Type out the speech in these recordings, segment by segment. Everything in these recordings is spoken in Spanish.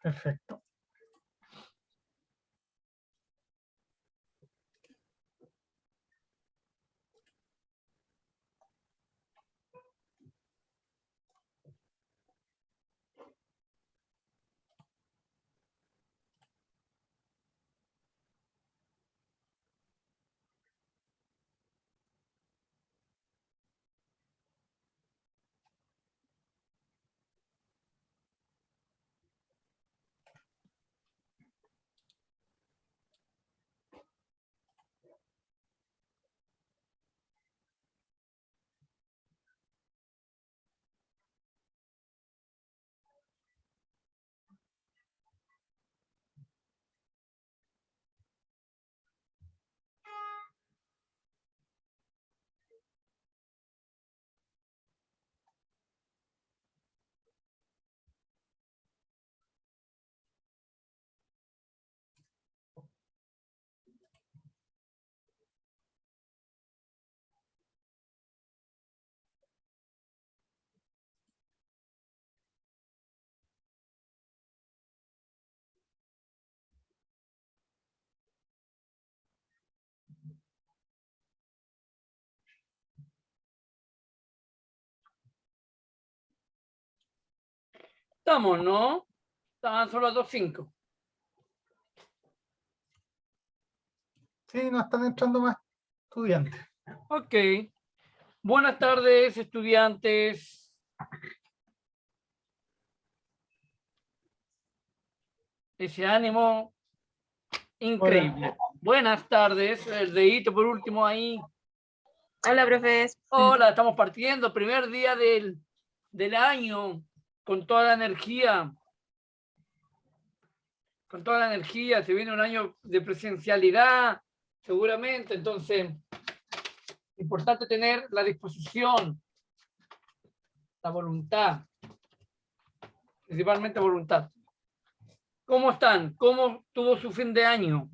Perfecto. Estamos, ¿no? Estaban solo las 2:05. Sí, no están entrando más estudiantes. Ok. Buenas tardes, estudiantes. Ese ánimo increíble. Hola. Buenas tardes. El dedito por último ahí. Hola, profes. Hola, estamos partiendo. Primer día del año. Con toda la energía. Con toda la energía. Se viene un año de presencialidad, seguramente. Entonces, importante tener la disposición, la voluntad. Principalmente voluntad. ¿Cómo están? ¿Cómo tuvo su fin de año?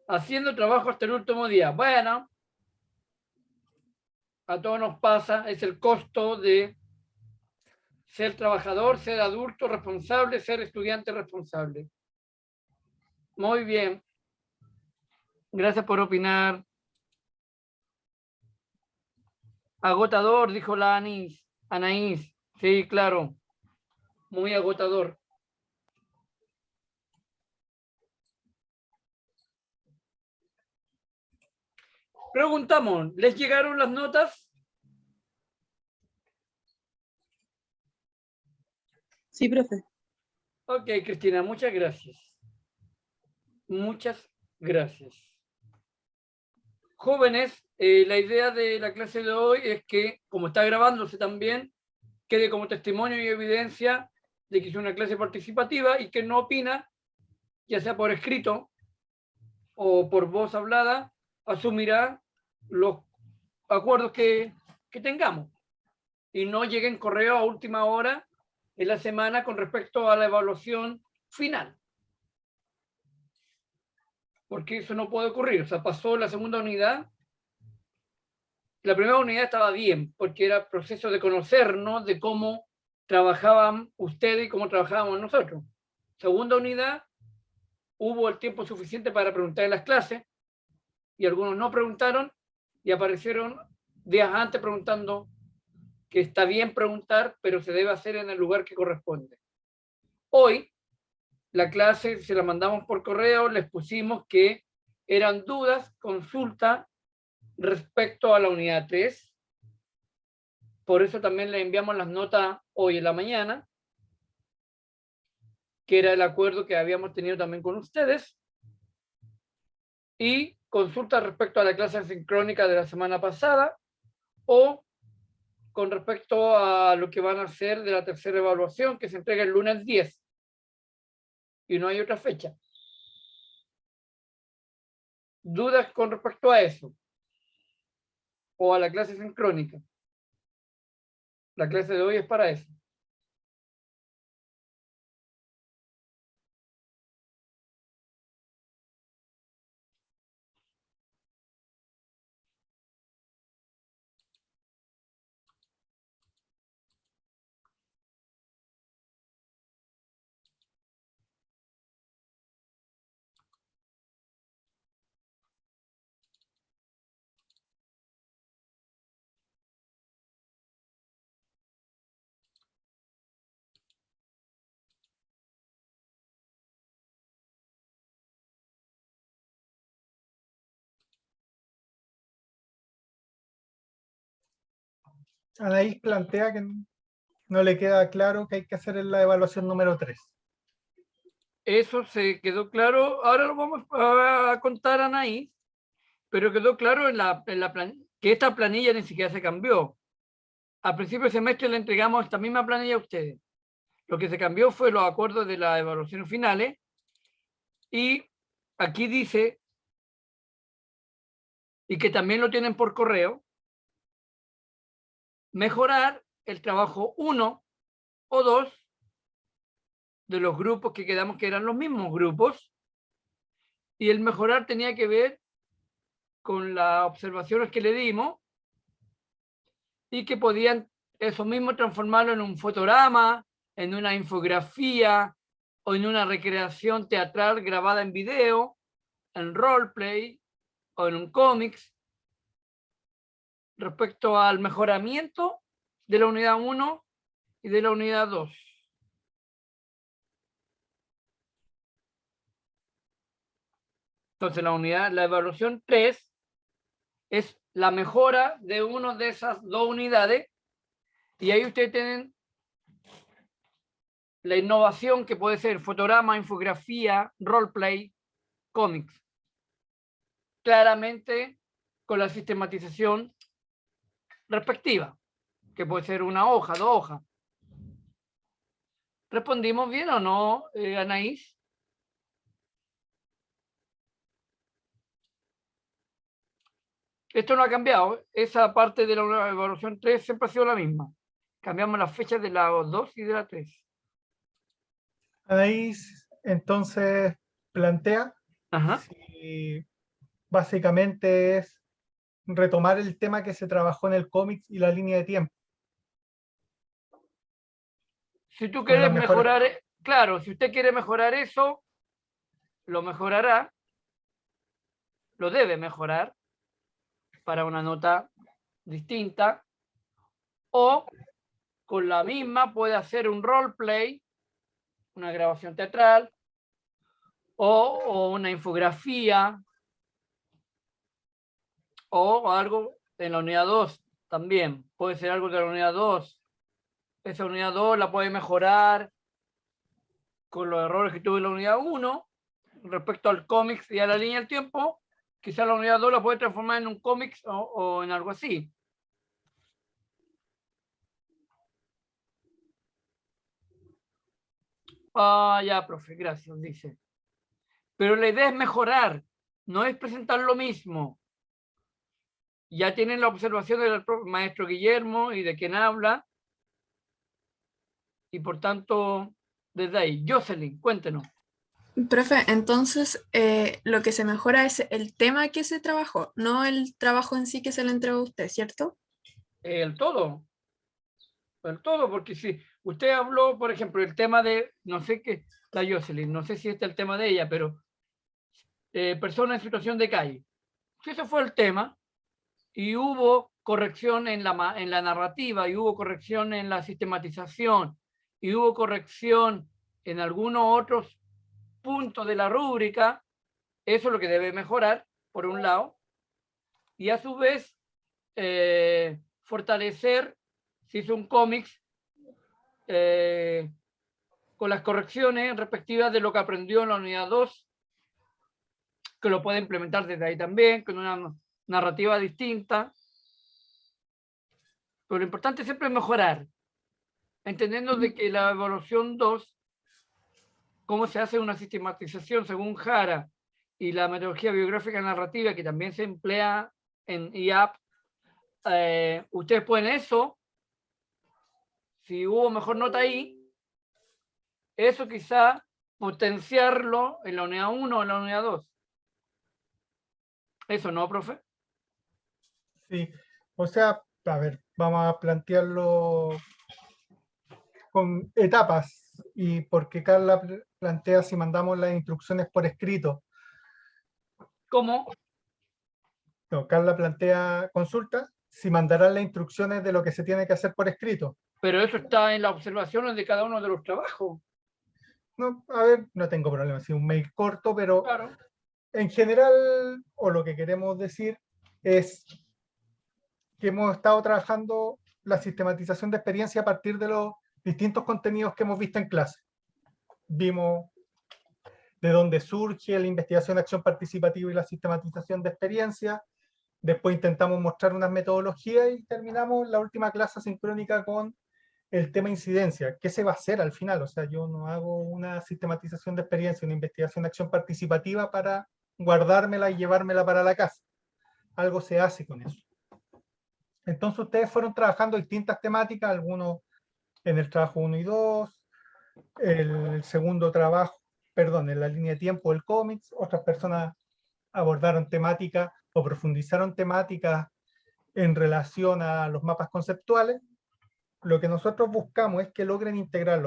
Haciendo trabajo hasta el último día. Bueno, a todos nos pasa, es el costo de ser trabajador, ser adulto responsable, ser estudiante responsable. Muy bien. Gracias por opinar. Agotador, dijo la Anaís. Sí, claro. Muy agotador. Preguntamos, ¿les llegaron las notas? Sí, profe. Ok, Cristina, muchas gracias. Muchas gracias. Jóvenes, la idea de la clase de hoy es que, como está grabándose también, quede como testimonio y evidencia de que es una clase participativa y que no opina, ya sea por escrito o por voz hablada, asumirá los acuerdos que tengamos y no lleguen correo a última hora en la semana con respecto a la evaluación final. Porque eso no puede ocurrir. O sea, pasó la segunda unidad. La primera unidad estaba bien, porque era proceso de conocernos, de cómo trabajaban ustedes y cómo trabajábamos nosotros. Segunda unidad, hubo el tiempo suficiente para preguntar en las clases, y algunos no preguntaron, y aparecieron días antes preguntando que está bien preguntar, pero se debe hacer en el lugar que corresponde. Hoy, la clase se la mandamos por correo, les pusimos que eran dudas, consulta respecto a la unidad 3. Por eso también le enviamos las notas hoy en la mañana, que era el acuerdo que habíamos tenido también con ustedes. Y consulta respecto a la clase sincrónica de la semana pasada o con respecto a lo que van a hacer de la tercera evaluación, que se entrega el lunes 10. Y no hay otra fecha. ¿Dudas con respecto a eso? O a la clase sincrónica. La clase de hoy es para eso. Anaís plantea que no le queda claro que hay que hacer en la evaluación número 3. Eso se quedó claro. Ahora lo vamos a contar, Anaí, pero quedó claro que esta planilla ni siquiera se cambió. A principio de semestre le entregamos esta misma planilla a ustedes. Lo que se cambió fue los acuerdos de las evaluaciones finales y aquí dice, y que también lo tienen por correo, mejorar el trabajo 1 o 2 de los grupos que quedamos que eran los mismos grupos, y el mejorar tenía que ver con las observaciones que le dimos y que podían eso mismo transformarlo en un fotograma, en una infografía o en una recreación teatral grabada en video, en roleplay o en un cómics, respecto al mejoramiento de la unidad 1 y de la unidad 2. Entonces la evaluación 3 es la mejora de una de esas dos unidades, y ahí ustedes tienen la innovación que puede ser fotograma, infografía, roleplay, cómics. Claramente con la sistematización respectiva, que puede ser una hoja, 2 hojas. ¿Respondimos bien o no, Anaís? Esto no ha cambiado. Esa parte de la evaluación 3 siempre ha sido la misma. Cambiamos las fechas de la 2 y de la 3. Anaís entonces plantea Ajá. si básicamente es retomar el tema que se trabajó en el cómic y la línea de tiempo. Si tú Con quieres las mejores. mejorar, claro, si usted quiere mejorar eso, lo mejorará, lo debe mejorar para una nota distinta, o con la misma puede hacer un roleplay, una grabación teatral, o una infografía, o algo en la unidad 2 también. Puede ser algo de la unidad 2. Esa unidad 2 la puede mejorar con los errores que tuvo en la unidad 1 respecto al cómics y a la línea del tiempo. Quizá la unidad 2 la puede transformar en un cómics o en algo así. Ah, ya, profe, gracias, dice. Pero la idea es mejorar, no es presentar lo mismo. Ya tienen la observación del maestro Guillermo y de quien habla, y por tanto, desde ahí. Jocelyn, cuéntenos. Profe, entonces lo que se mejora es el tema que se trabajó, no el trabajo en sí que se le entregó a usted, ¿cierto? El todo, porque si usted habló, por ejemplo, el tema de, no sé qué, la Jocelyn, no sé si este es el tema de ella, pero personas en situación de calle. Si ese fue el tema, y hubo corrección en la narrativa, y hubo corrección en la sistematización, y hubo corrección en algunos otros puntos de la rúbrica, eso es lo que debe mejorar, por un lado, y a su vez fortalecer, si es un cómics, con las correcciones respectivas de lo que aprendió en la unidad 2, que lo puede implementar desde ahí también, con una narrativa distinta. Pero lo importante siempre es mejorar, entendiendo de que la evaluación 2, cómo se hace una sistematización según Jara y la metodología biográfica narrativa, que también se emplea en IAP, ustedes pueden eso, si hubo mejor nota ahí, eso quizá potenciarlo en la unidad 1 o en la unidad 2. Eso, ¿no, profe? Sí, o sea, a ver, vamos a plantearlo con etapas y porque Carla plantea si mandamos las instrucciones por escrito. ¿Cómo? No, Carla plantea consulta si mandarán las instrucciones de lo que se tiene que hacer por escrito. Pero eso está en las observaciones de cada uno de los trabajos. No, a ver, no tengo problema, si un mail corto, pero Claro. en general, o lo que queremos decir es que hemos estado trabajando la sistematización de experiencia a partir de los distintos contenidos que hemos visto en clase. Vimos de dónde surge la investigación, acción participativa y la sistematización de experiencia. Después intentamos mostrar unas metodologías y terminamos la última clase sincrónica con el tema incidencia. ¿Qué se va a hacer al final? O sea, yo no hago una sistematización de experiencia, una investigación de acción participativa para guardármela y llevármela para la casa. Algo se hace con eso. Entonces ustedes fueron trabajando distintas temáticas, algunos en el trabajo 1 y 2, el segundo trabajo, perdón, en la línea de tiempo del cómics, otras personas abordaron temáticas o profundizaron temáticas en relación a los mapas conceptuales. Lo que nosotros buscamos es que logren integrar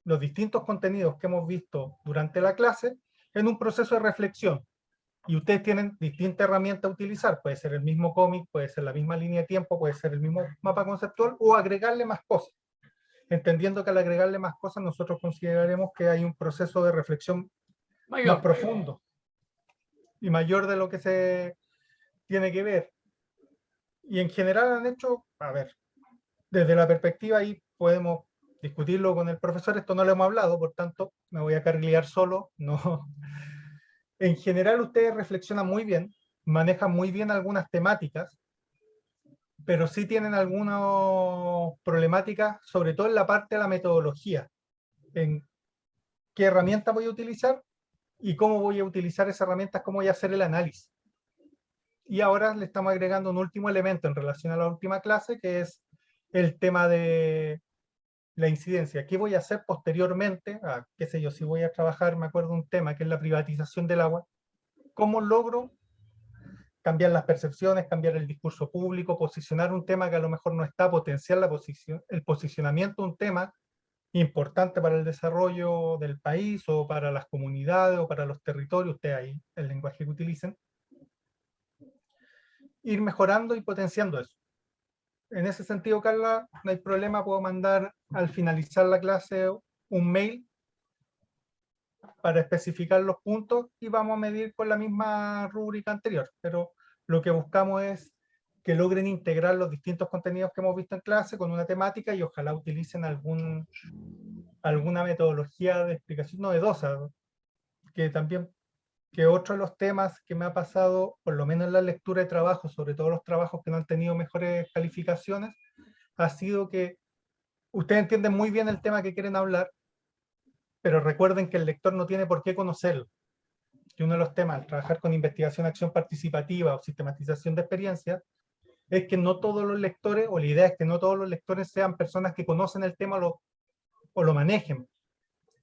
los distintos contenidos que hemos visto durante la clase en un proceso de reflexión. Y ustedes tienen distintas herramientas a utilizar. Puede ser el mismo cómic, puede ser la misma línea de tiempo, puede ser el mismo mapa conceptual o agregarle más cosas. Entendiendo que al agregarle más cosas nosotros consideraremos que hay un proceso de reflexión más profundo y mayor de lo que se tiene que ver. Y en general han hecho, a ver, desde la perspectiva ahí podemos discutirlo con el profesor, esto no lo hemos hablado, por tanto me voy a carrilear solo, no. En general ustedes reflexionan muy bien, manejan muy bien algunas temáticas, pero sí tienen algunas problemáticas, sobre todo en la parte de la metodología, en qué herramienta voy a utilizar y cómo voy a utilizar esas herramientas, cómo voy a hacer el análisis. Y ahora le estamos agregando un último elemento en relación a la última clase, que es el tema de la incidencia. ¿Qué voy a hacer posteriormente? Qué sé yo, si voy a trabajar, me acuerdo un tema que es la privatización del agua. ¿Cómo logro cambiar las percepciones, cambiar el discurso público, posicionar un tema que a lo mejor no está, potenciar el posicionamiento de un tema importante para el desarrollo del país o para las comunidades o para los territorios, ustedes ahí, el lenguaje que utilicen, ir mejorando y potenciando eso. En ese sentido, Carla, no hay problema, puedo mandar al finalizar la clase un mail para especificar los puntos y vamos a medir con la misma rúbrica anterior, pero lo que buscamos es que logren integrar los distintos contenidos que hemos visto en clase con una temática y ojalá utilicen alguna metodología de explicación novedosa, que también, que otro de los temas que me ha pasado, por lo menos en la lectura de trabajo, sobre todo los trabajos que no han tenido mejores calificaciones, ha sido que ustedes entienden muy bien el tema que quieren hablar, pero recuerden que el lector no tiene por qué conocerlo. Y uno de los temas al trabajar con investigación, acción participativa o sistematización de experiencias, es que no todos los lectores, o la idea es que no todos los lectores sean personas que conocen el tema o lo manejen.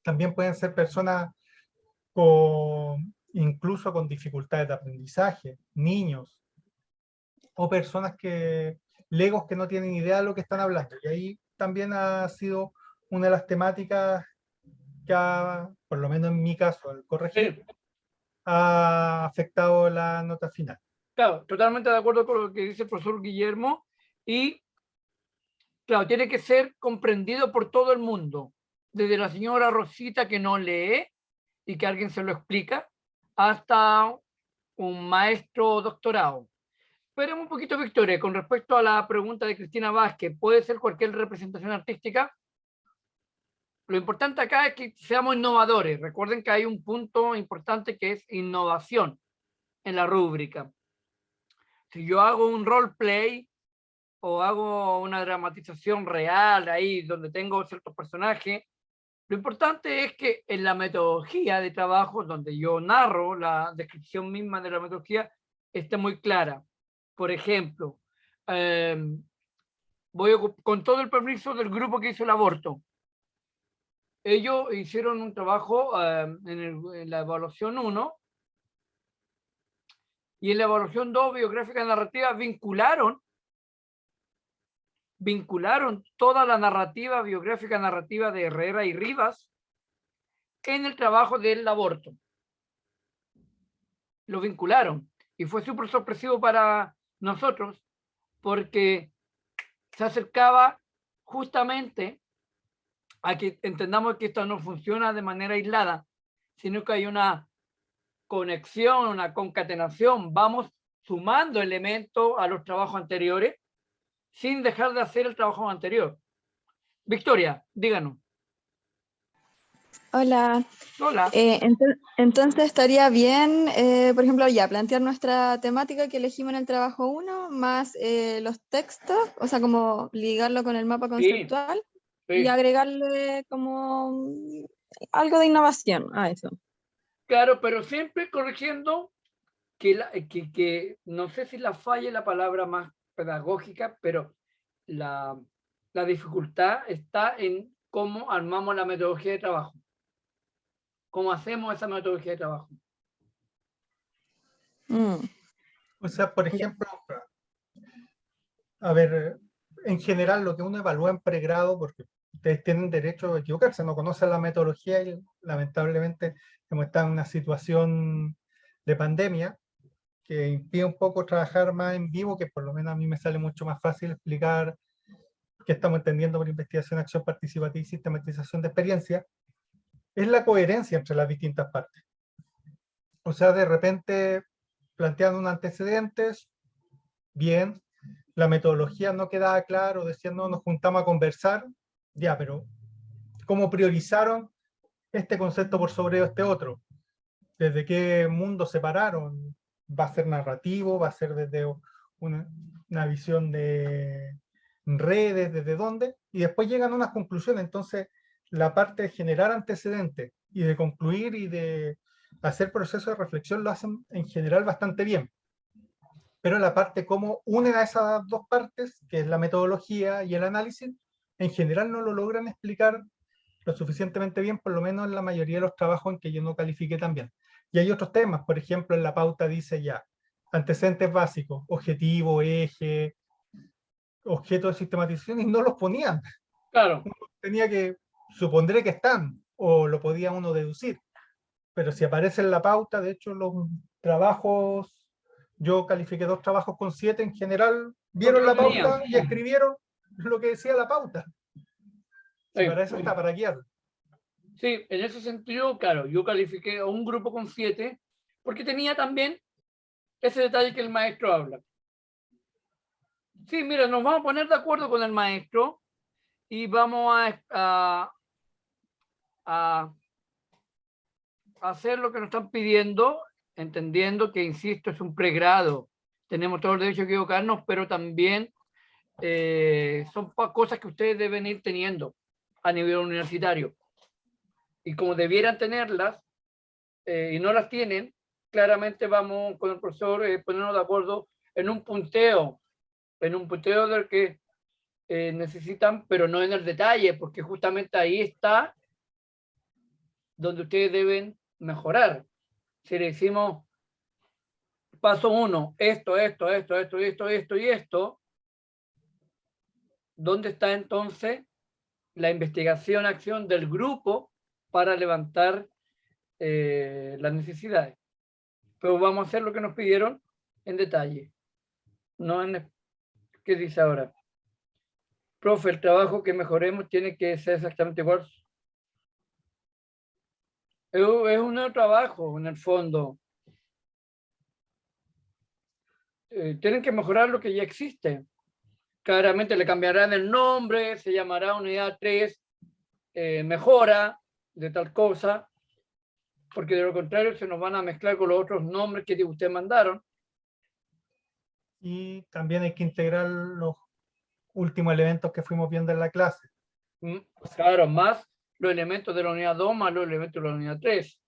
También pueden ser personas incluso con dificultades de aprendizaje, niños, o personas legos que no tienen idea de lo que están hablando. Y ahí también ha sido una de las temáticas que por lo menos en mi caso, al corregir, ha afectado la nota final. Claro, totalmente de acuerdo con lo que dice el profesor Guillermo y, claro, tiene que ser comprendido por todo el mundo, desde la señora Rosita que no lee y que alguien se lo explica, hasta un maestro doctorado. Esperemos un poquito, Victoria, con respecto a la pregunta de Cristina Vázquez, ¿puede ser cualquier representación artística? Lo importante acá es que seamos innovadores. Recuerden que hay un punto importante que es innovación en la rúbrica. Si yo hago un roleplay o hago una dramatización real ahí donde tengo ciertos personajes, lo importante es que en la metodología de trabajo, donde yo narro la descripción misma de la metodología, esté muy clara. Por ejemplo, con todo el permiso del grupo que hizo el aborto, ellos hicieron un trabajo en la evaluación 1 y en la evaluación 2, biográfica narrativa, vincularon toda la narrativa biográfica narrativa de Herrera y Rivas en el trabajo del aborto. Lo vincularon y fue súper sorpresivo para nosotros porque se acercaba justamente a que entendamos que esto no funciona de manera aislada, sino que hay una conexión, una concatenación, vamos sumando elementos a los trabajos anteriores sin dejar de hacer el trabajo anterior. Victoria, díganos. Hola. Hola. Entonces estaría bien, por ejemplo, ya plantear nuestra temática que elegimos en el trabajo 1, más los textos, o sea, como ligarlo con el mapa conceptual y Sí. agregarle como algo de innovación a eso. Claro, pero siempre corrigiendo que no sé si la falla la palabra más pedagógica, pero la dificultad está en cómo armamos la metodología de trabajo. ¿Cómo hacemos esa metodología de trabajo? O sea, por ejemplo, a ver, en general lo que uno evalúa en pregrado, porque ustedes tienen derecho a equivocarse, no conocen la metodología y lamentablemente hemos estado en una situación de pandemia que impide un poco trabajar más en vivo, que por lo menos a mí me sale mucho más fácil explicar qué estamos entendiendo por investigación, acción participativa y sistematización de experiencia, es la coherencia entre las distintas partes. O sea, de repente planteando un antecedentes, bien, la metodología no quedaba claro, decían, no, nos juntamos a conversar, ya, pero ¿cómo priorizaron este concepto por sobre este otro? ¿Desde qué mundo separaron? ¿Va a ser narrativo? ¿Va a ser desde una visión de redes? ¿Desde dónde? Y después llegan a unas conclusiones. Entonces, la parte de generar antecedentes y de concluir y de hacer procesos de reflexión lo hacen en general bastante bien. Pero la parte cómo unen a esas dos partes, que es la metodología y el análisis, en general no lo logran explicar lo suficientemente bien, por lo menos en la mayoría de los trabajos en que yo no califiqué también. Y hay otros temas, por ejemplo, en la pauta dice ya, antecedentes básicos, objetivo, eje, objeto de sistematización, y no los ponían. Claro. Tenía que, supondré que están, o lo podía uno deducir. Pero si aparece en la pauta, de hecho los trabajos, yo califiqué 2 trabajos con 7 en general, vieron la pauta y escribieron lo que decía la pauta. Sí. Y para eso está, para guiar. Sí, en ese sentido, claro, yo califiqué a un grupo con 7 porque tenía también ese detalle que el maestro habla. Sí, mira, nos vamos a poner de acuerdo con el maestro y vamos a hacer lo que nos están pidiendo, entendiendo que, insisto, es un pregrado. Tenemos todo el derecho a equivocarnos, pero también son cosas que ustedes deben ir teniendo a nivel universitario. Y como debieran tenerlas y no las tienen, claramente vamos con el profesor ponernos de acuerdo en un punteo del que necesitan, pero no en el detalle, porque justamente ahí está donde ustedes deben mejorar. Si le decimos paso 1, esto, y esto, ¿dónde está entonces la investigación, acción del grupo para levantar las necesidades? Pero vamos a hacer lo que nos pidieron en detalle. No en ¿qué dice ahora? Profe, el trabajo que mejoremos tiene que ser exactamente igual. Es un nuevo trabajo, en el fondo. Tienen que mejorar lo que ya existe. Claramente le cambiarán el nombre, se llamará unidad 3, mejora de tal cosa, porque de lo contrario se nos van a mezclar con los otros nombres que ustedes mandaron. Y también hay que integrar los últimos elementos que fuimos viendo en la clase. Claro, más los elementos de la unidad 2, más los elementos de la unidad 3.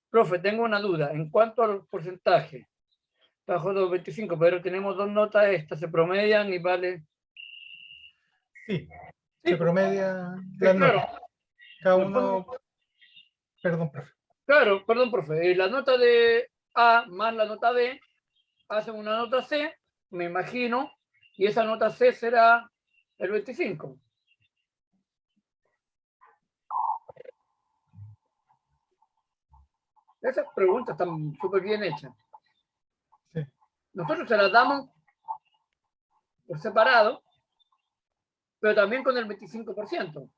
Profe, tengo una duda. En cuanto al porcentaje, bajo los 25, pero tenemos 2 notas, estas se promedian y vale. Sí, se promedia las claro. notas. Cada uno, perdón, profe. Claro, perdón, profe. La nota de A más la nota B hacen una nota C, me imagino, y esa nota C será el 25. Esas preguntas están súper bien hechas. Sí. Nosotros se las damos por separado, pero también con el 25%.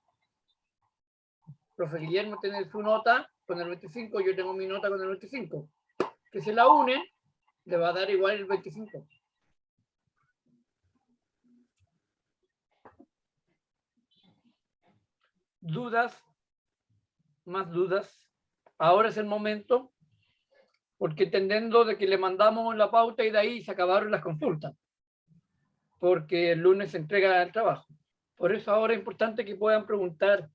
Profe Guillermo tiene su nota con el 25, yo tengo mi nota con el 25. Que se la unen, le va a dar igual el 25. dudas, más dudas, ahora es el momento, porque entendiendo de que le mandamos la pauta y de ahí se acabaron las consultas, porque el lunes se entrega el trabajo. Por eso ahora es importante que puedan preguntar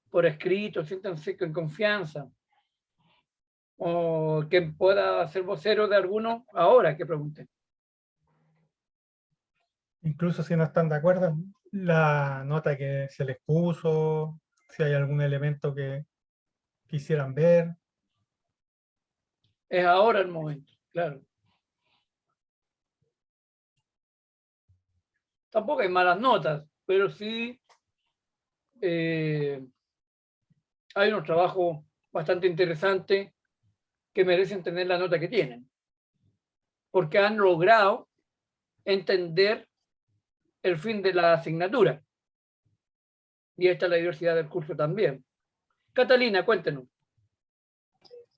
por escrito, siéntanse con confianza, o que pueda ser vocero de alguno ahora que pregunten. Incluso si no están de acuerdo, la nota que se les puso, si hay algún elemento que quisieran ver. Es ahora el momento, claro. Tampoco hay malas notas, pero sí hay unos trabajos bastante interesantes que merecen tener la nota que tienen, porque han logrado entender el fin de la asignatura. Y esta es la diversidad del curso también. Catalina, cuéntenos.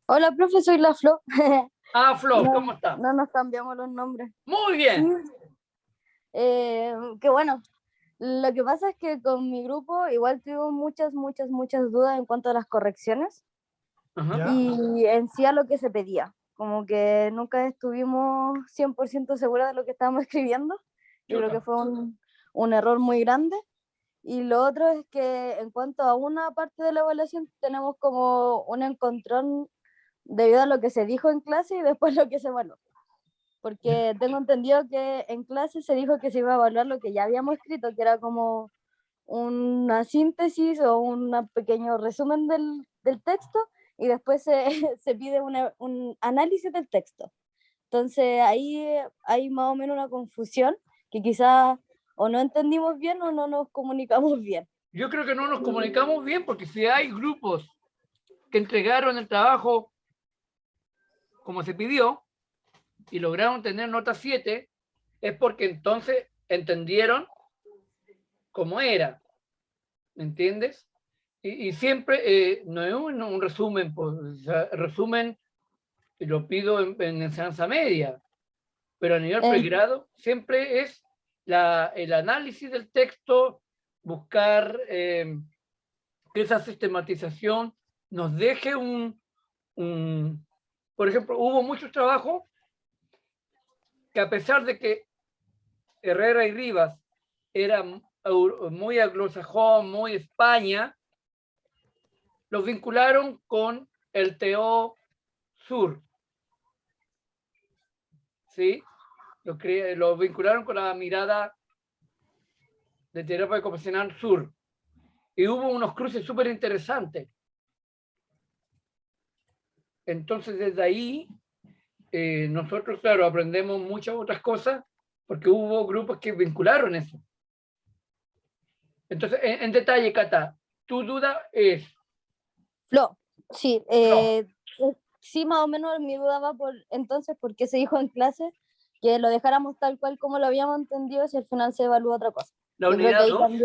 Hola, profe, soy la Flo. Ah, Flor, No, ¿cómo está? no nos cambiamos los nombres. Muy bien. Que bueno, lo que pasa es que con mi grupo igual tuvimos muchas dudas en cuanto a las correcciones Ajá. ¿Ya? y en sí a lo que se pedía. Como que nunca estuvimos 100% seguras de lo que estábamos escribiendo. Yo creo que fue un error muy grande. Y lo otro es que en cuanto a una parte de la evaluación tenemos como un encontrón debido a lo que se dijo en clase y después lo que se evaluó. Porque tengo entendido que en clase se dijo que se iba a evaluar lo que ya habíamos escrito, que era como una síntesis o un pequeño resumen del texto, y después se pide un análisis del texto. Entonces ahí hay más o menos una confusión que quizás o no entendimos bien o no nos comunicamos bien. Yo creo que no nos comunicamos bien, porque si hay grupos que entregaron el trabajo como se pidió y lograron tener nota 7, es porque entonces entendieron cómo era. ¿Me entiendes? Y siempre, no es un resumen, pues, o sea, resumen lo pido en enseñanza media, pero a nivel pregrado siempre es el análisis del texto, buscar que esa sistematización nos deje por ejemplo, hubo muchos trabajos que, a pesar de que Herrera y Rivas eran muy anglosajón, muy España, los vincularon con el TO Sur. ¿Sí? Lo vincularon con la mirada de terapia ocupacional sur. Y hubo unos cruces súper interesantes. Entonces, desde ahí, nosotros, claro, aprendemos muchas otras cosas, porque hubo grupos que vincularon eso. Entonces, en detalle, Cata, tu duda es... Flo, sí, sí, más o menos mi duda va por entonces por qué se dijo en clase que lo dejáramos tal cual como lo habíamos entendido si al final se evalúa otra cosa. La Yo creo que unidad ahí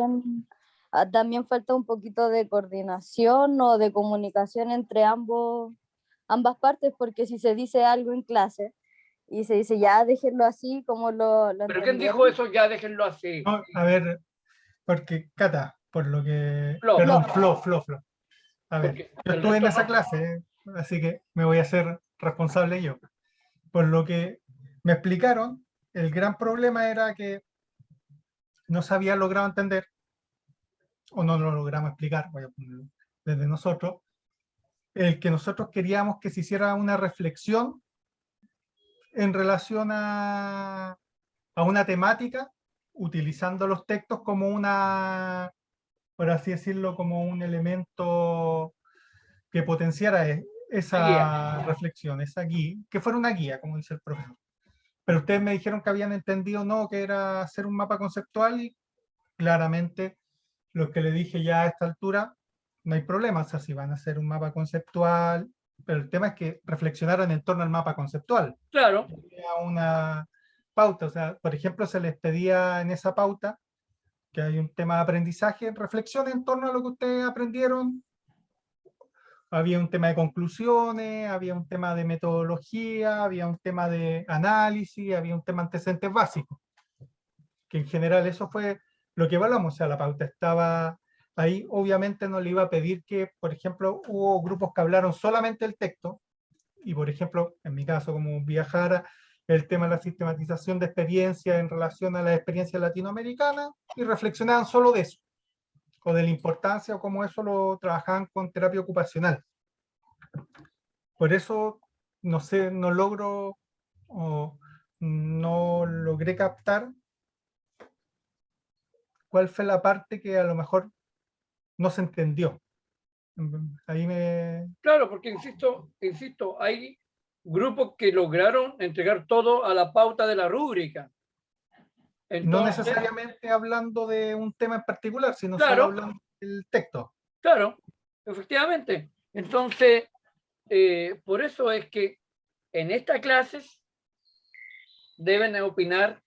2. también falta un poquito de coordinación o de comunicación entre ambas partes, porque si se dice algo en clase y se dice ya déjenlo así como lo ¿Pero quién entendieron. dijo eso? Ya déjenlo así. No, a ver, porque Cata, por lo que... Flo. Perdón, Flo. A ver, Porque yo el estuve en resto esa no. clase, así que me voy a hacer responsable yo. Por lo que me explicaron, el gran problema era que no se había logrado entender, o no lo logramos explicar, voy a ponerlo desde nosotros, el que nosotros queríamos que se hiciera una reflexión en relación a una temática, utilizando los textos como una, por así decirlo, como un elemento que potenciara esa reflexión, esa guía, que fuera una guía, como dice el profesor. Pero ustedes me dijeron que habían entendido no, que era hacer un mapa conceptual, y claramente lo que le dije ya a esta altura, no hay problema, o sea, si van a hacer un mapa conceptual, pero el tema es que reflexionaran en torno al mapa conceptual. Claro. Tenía una pauta, o sea, por ejemplo, se les pedía en esa pauta que hay un tema de aprendizaje, reflexión en torno a lo que ustedes aprendieron. Había un tema de conclusiones, había un tema de metodología, había un tema de análisis, había un tema de antecedentes básicos. Que en general eso fue lo que evaluamos, o sea, la pauta estaba ahí obviamente no le iba a pedir que, por ejemplo, hubo grupos que hablaron solamente el texto, y por ejemplo, en mi caso, como viajara, el tema de la sistematización de experiencias en relación a las experiencias latinoamericanas, y reflexionaban solo de eso, o de la importancia, o cómo eso lo trabajaban con terapia ocupacional. Por eso, no sé, no logro, o no logré captar cuál fue la parte que a lo mejor no se entendió. Ahí me... Claro, porque insisto, hay grupos que lograron entregar todo a la pauta de la rúbrica. No Entonces, necesariamente hablando de un tema en particular, sino solo claro, hablando del texto. claro, efectivamente. Entonces, por eso es que en estas clases deben opinar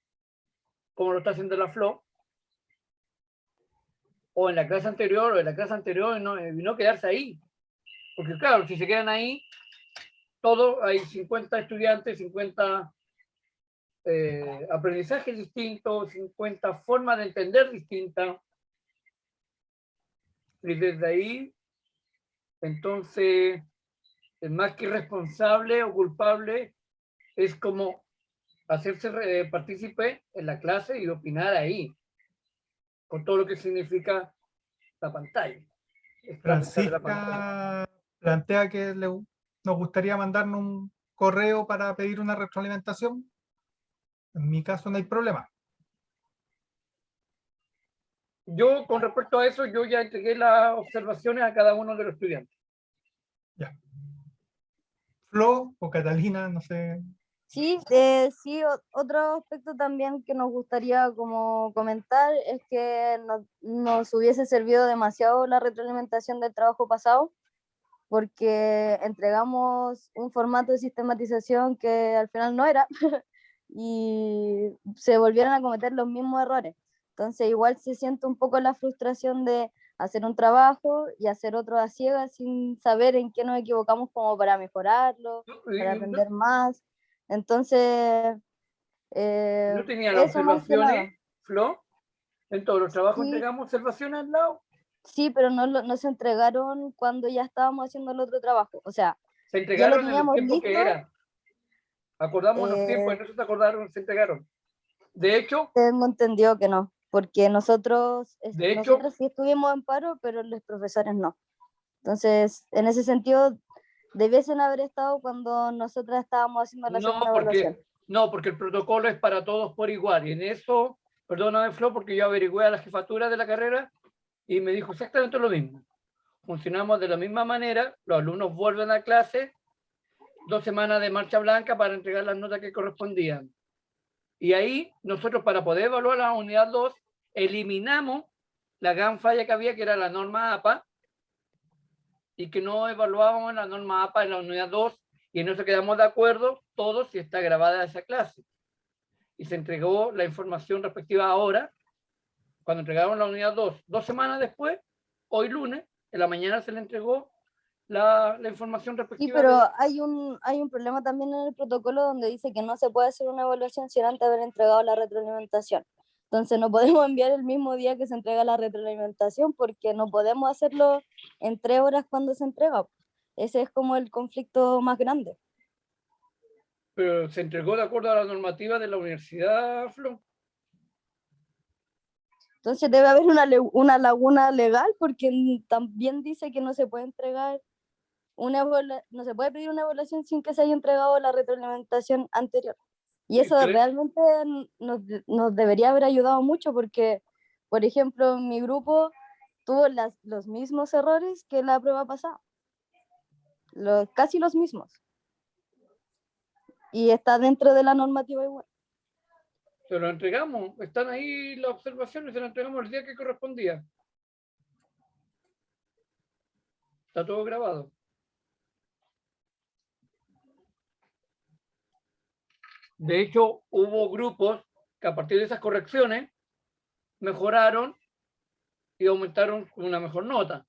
como lo está haciendo la Flo, o en la clase anterior, o en la clase anterior, y no quedarse ahí. Porque claro, si se quedan ahí, todo, hay 50 estudiantes, 50 aprendizajes distintos, 50 formas de entender distintas. Y desde ahí, entonces, más que responsable o culpable, es como hacerse partícipe en la clase y opinar ahí, con todo lo que significa la pantalla. Estar detrás de la pantalla. Francisca plantea que nos gustaría mandarnos un correo para pedir una retroalimentación. En mi caso no hay problema. Yo, con respecto a eso, yo ya entregué las observaciones a cada uno de los estudiantes. Ya. Flo o Catalina, no sé. Sí, sí, otro aspecto también que nos gustaría como comentar es que nos hubiese servido demasiado la retroalimentación del trabajo pasado, porque entregamos un formato de sistematización que al final no era y se volvieron a cometer los mismos errores. Entonces igual se siente un poco la frustración de hacer un trabajo y hacer otro a ciegas sin saber en qué nos equivocamos como para mejorarlo, para aprender más. Entonces, No tenía las eso más que nada. observaciones, Flo. En todos los trabajos Sí, entregamos observaciones al lado. sí, pero no se entregaron cuando ya estábamos haciendo el otro trabajo. O sea, Se ya lo entregaron en el teníamos tiempo que listo. era. Acordamos los tiempos, eh, y no se acordaron, se entregaron. De hecho, Tengo entendido que no, porque nosotros de hecho, sí estuvimos en paro, pero los profesores no. Entonces, en ese sentido, debiesen haber estado cuando nosotras estábamos haciendo la no segunda evaluación. porque el protocolo es para todos por igual. Y en eso, perdóname, Flo, porque yo averigüé a la jefatura de la carrera y me dijo exactamente lo mismo. Funcionamos de la misma manera, los alumnos vuelven a clase, 2 semanas de marcha blanca para entregar las notas que correspondían. Y ahí nosotros, para poder evaluar la unidad 2, eliminamos la gran falla que había, que era la norma APA, y que no evaluábamos la norma APA en la unidad 2, y en eso quedamos de acuerdo todos si está grabada esa clase. Y se entregó la información respectiva ahora, cuando entregaron la unidad 2 semanas después, hoy lunes, en la mañana se le entregó la información Sí, respectiva. pero hay un problema también en el protocolo donde dice que no se puede hacer una evaluación sin antes haber entregado la retroalimentación. Entonces no podemos enviar el mismo día que se entrega la retroalimentación porque no podemos hacerlo en 3 horas cuando se entrega. Ese es como el conflicto más grande. Pero se entregó de acuerdo a la normativa de la universidad, Flo. Entonces debe haber una laguna legal porque también dice que no se puede entregar no se puede pedir una evaluación sin que se haya entregado la retroalimentación anterior. Y eso realmente nos debería haber ayudado mucho porque, por ejemplo, mi grupo tuvo los mismos errores que la prueba pasada. Casi los mismos. Y está dentro de la normativa igual. Se lo entregamos, están ahí las observaciones, se lo entregamos el día que correspondía. Está todo grabado. De hecho, hubo grupos que a partir de esas correcciones mejoraron y aumentaron una mejor nota.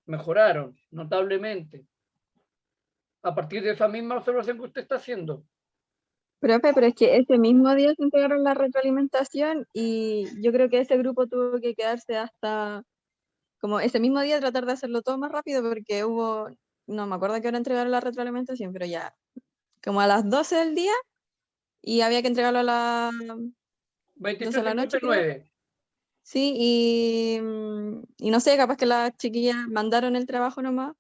Mejoraron notablemente a partir de esa misma observación que usted está haciendo. Profe, pero es que ese mismo día se entregaron la retroalimentación y yo creo que ese grupo tuvo que quedarse hasta como ese mismo día tratar de hacerlo todo más rápido porque hubo, no me acuerdo a qué hora entregaron la retroalimentación, pero ya como a las 12 del día y había que entregarlo a las 12 de la noche, creo. 23:59. Sí, y no sé, capaz que las chiquillas mandaron el trabajo nomás,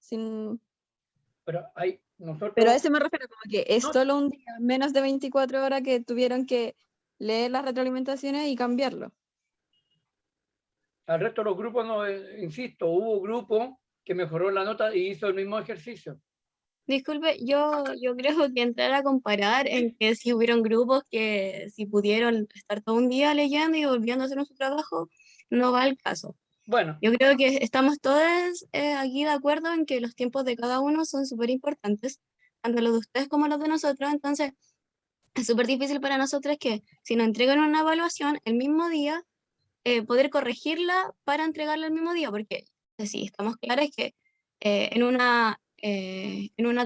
Pero hay pero a nosotros, eso me refiero, como que es no, solo un día, menos de 24 horas que tuvieron que leer las retroalimentaciones y cambiarlo. al resto de los grupos, no, insisto, hubo grupo que mejoró la nota y hizo el mismo ejercicio. Disculpe, yo creo que entrar a comparar en que si hubieron grupos que si pudieron estar todo un día leyendo y volviendo a hacer su trabajo, no va al caso. Bueno, Yo creo que estamos todos aquí de acuerdo en que los tiempos de cada uno son súper importantes, tanto los de ustedes como los de nosotros, entonces es súper difícil para nosotros que si nos entregan una evaluación el mismo día, poder corregirla para entregarla el mismo día, porque sí, estamos claros que en una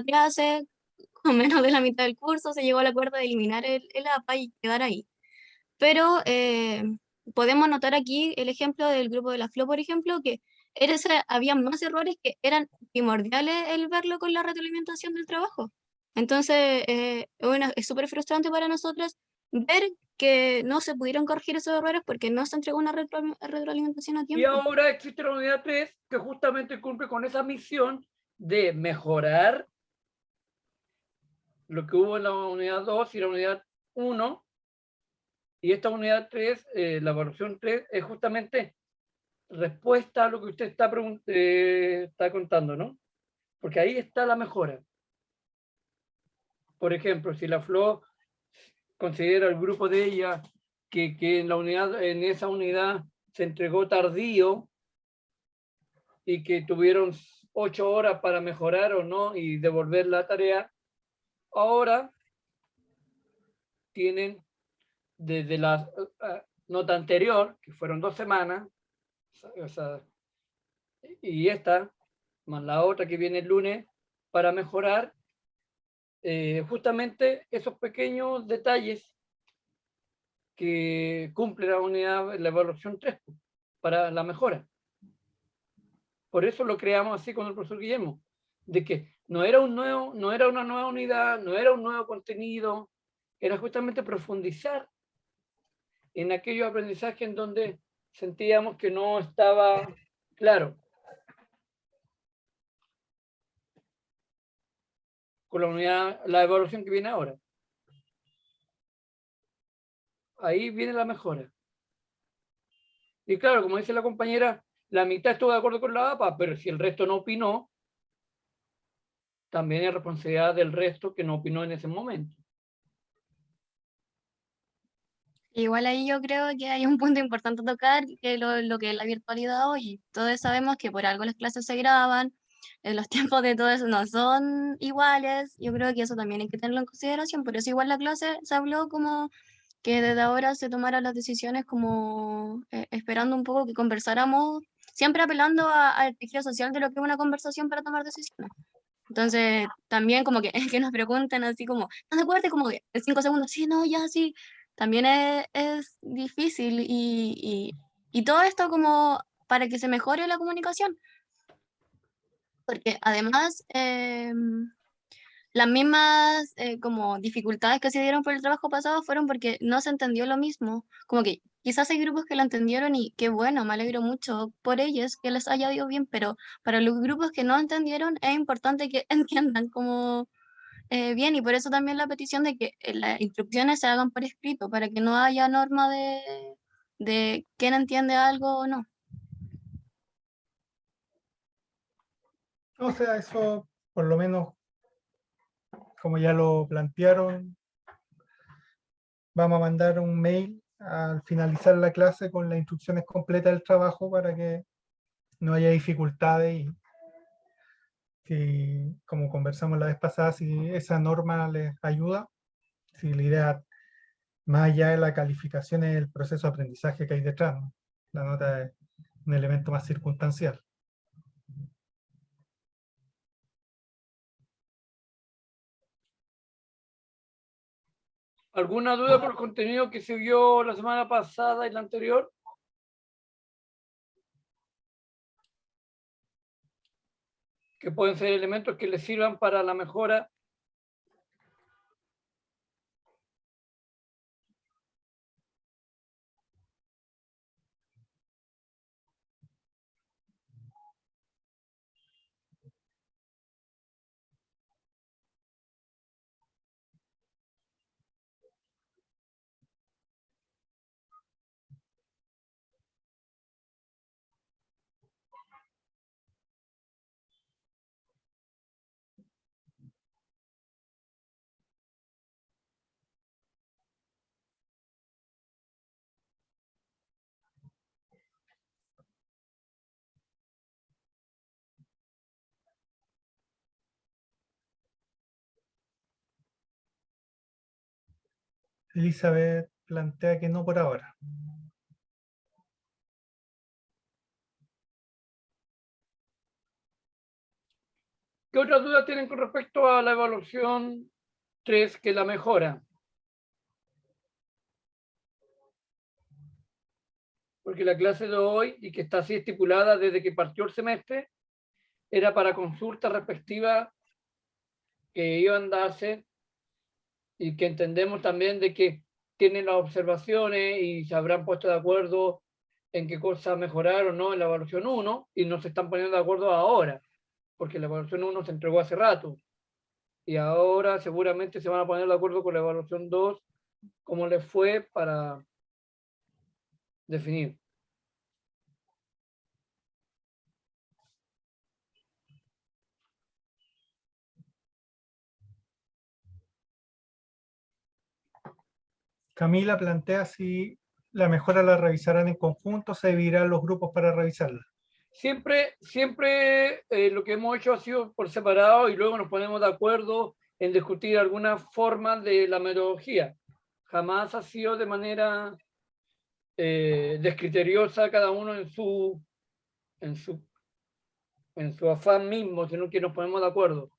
clase con menos de la mitad del curso se llegó al acuerdo de eliminar el APA y quedar ahí. Pero podemos notar aquí el ejemplo del grupo de la FLO, por ejemplo, que había más errores que eran primordiales el verlo con la retroalimentación del trabajo. Entonces, bueno, es súper frustrante para nosotros ver que no se pudieron corregir esos errores porque no se entregó una retroalimentación a y tiempo. ahora existe la unidad 3 que justamente cumple con esa misión de mejorar lo que hubo en la unidad 2 y la unidad 1. Y esta unidad 3, la evaluación 3, es justamente respuesta a lo que usted está contando, ¿no? Porque ahí está la mejora. Por ejemplo, si la FLO considera el grupo de ella que en esa unidad se entregó tardío y que tuvieron 8 horas para mejorar o no y devolver la tarea, ahora tienen desde la nota anterior, que fueron 2 semanas, o sea, y esta, más la otra que viene el lunes, para mejorar justamente esos pequeños detalles que cumple la unidad, la evaluación 3, para la mejora. Por eso lo creamos así con el profesor Guillermo, de que no era una nueva unidad, no era un nuevo contenido, era justamente profundizar en aquellos aprendizajes en donde sentíamos que no estaba claro. Con la unidad, la evaluación que viene ahora. Ahí viene la mejora. Y claro, como dice la compañera, la mitad estuvo de acuerdo con la APA, pero si el resto no opinó, también es responsabilidad del resto que no opinó en ese momento. Igual ahí yo creo que hay un punto importante a tocar, que lo que es la virtualidad hoy. Todos sabemos que por algo las clases se graban, los tiempos de todo eso no son iguales. Yo creo que eso también hay que tenerlo en consideración. Por eso igual la clase se habló como que desde ahora se tomaran las decisiones como esperando un poco que conversáramos, siempre apelando al tejido social de lo que es una conversación para tomar decisiones. Entonces, también como que, que nos preguntan así como, ¿estás de acuerdo? Como que en 5 segundos, sí, no, ya, sí. También es difícil y todo esto como para que se mejore la comunicación. Porque además, las mismas como dificultades que se dieron por el trabajo pasado fueron porque no se entendió lo mismo. Como que quizás hay grupos que lo entendieron y qué bueno, me alegro mucho por ellos que les haya ido bien, pero para los grupos que no entendieron es importante que entiendan como bien y por eso también la petición de que las instrucciones se hagan por escrito para que no haya norma de quién entiende algo o no. O sea, eso por lo menos, como ya lo plantearon, vamos a mandar un mail al finalizar la clase con las instrucciones completas del trabajo para que no haya dificultades y si, como conversamos la vez pasada, si esa norma les ayuda, si la idea, más allá de la calificación, es el proceso de aprendizaje que hay detrás, ¿no? La nota es un elemento más circunstancial. ¿Alguna duda por el contenido que se vio la semana pasada y la anterior? Que pueden ser elementos que les sirvan para la mejora. Elizabeth plantea que no por ahora. ¿Qué otras dudas tienen con respecto a la evaluación 3, que es la mejora? Porque la clase de hoy, y que está así estipulada desde que partió el semestre, era para consultas respectivas que iban a darse y que entendemos también de que tienen las observaciones y se habrán puesto de acuerdo en qué cosas mejorar o no en la evaluación 1 y no se están poniendo de acuerdo ahora, porque la evaluación 1 se entregó hace rato y ahora seguramente se van a poner de acuerdo con la evaluación 2, cómo les fue para definir. Camila plantea si la mejora la revisarán en conjunto, se dividirán los grupos para revisarla. Siempre lo que hemos hecho ha sido por separado y luego nos ponemos de acuerdo en discutir alguna forma de la metodología. Jamás ha sido de manera descriteriosa cada uno en su afán mismo, sino que nos ponemos de acuerdo.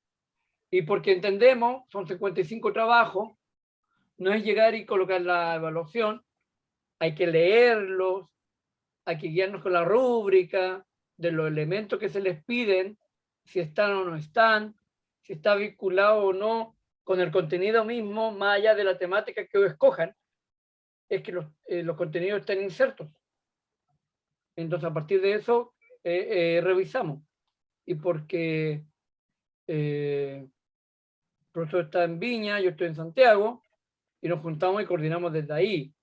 Y porque entendemos, son 55 trabajos, no es llegar y colocar la evaluación, hay que leerlos, hay que guiarnos con la rúbrica de los elementos que se les piden, si están o no están, si está vinculado o no con el contenido mismo, más allá de la temática que escojan, es que los contenidos estén insertos. Entonces, a partir de eso, revisamos. Y porque el profesor está en Viña, yo estoy en Santiago, y nos juntamos y coordinamos desde ahí.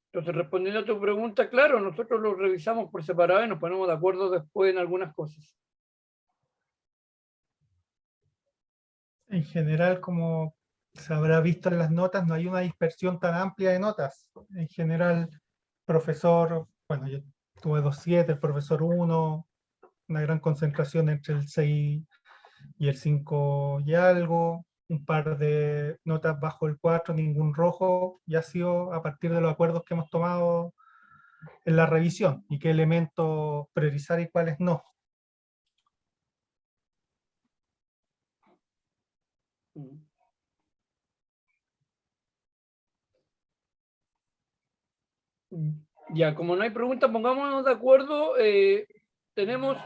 Entonces, respondiendo a tu pregunta, claro, nosotros lo revisamos por separado y nos ponemos de acuerdo después en algunas cosas. En general, como se habrá visto en las notas, no hay una dispersión tan amplia de notas. En general, profesor, bueno, yo tuve 2.7, el profesor 1, una gran concentración entre el 6 y el 5 y algo, un par de notas bajo el 4, ningún rojo, y ha sido a partir de los acuerdos que hemos tomado en la revisión y qué elementos priorizar y cuáles no. Ya, como no hay preguntas, pongámonos de acuerdo. Tenemos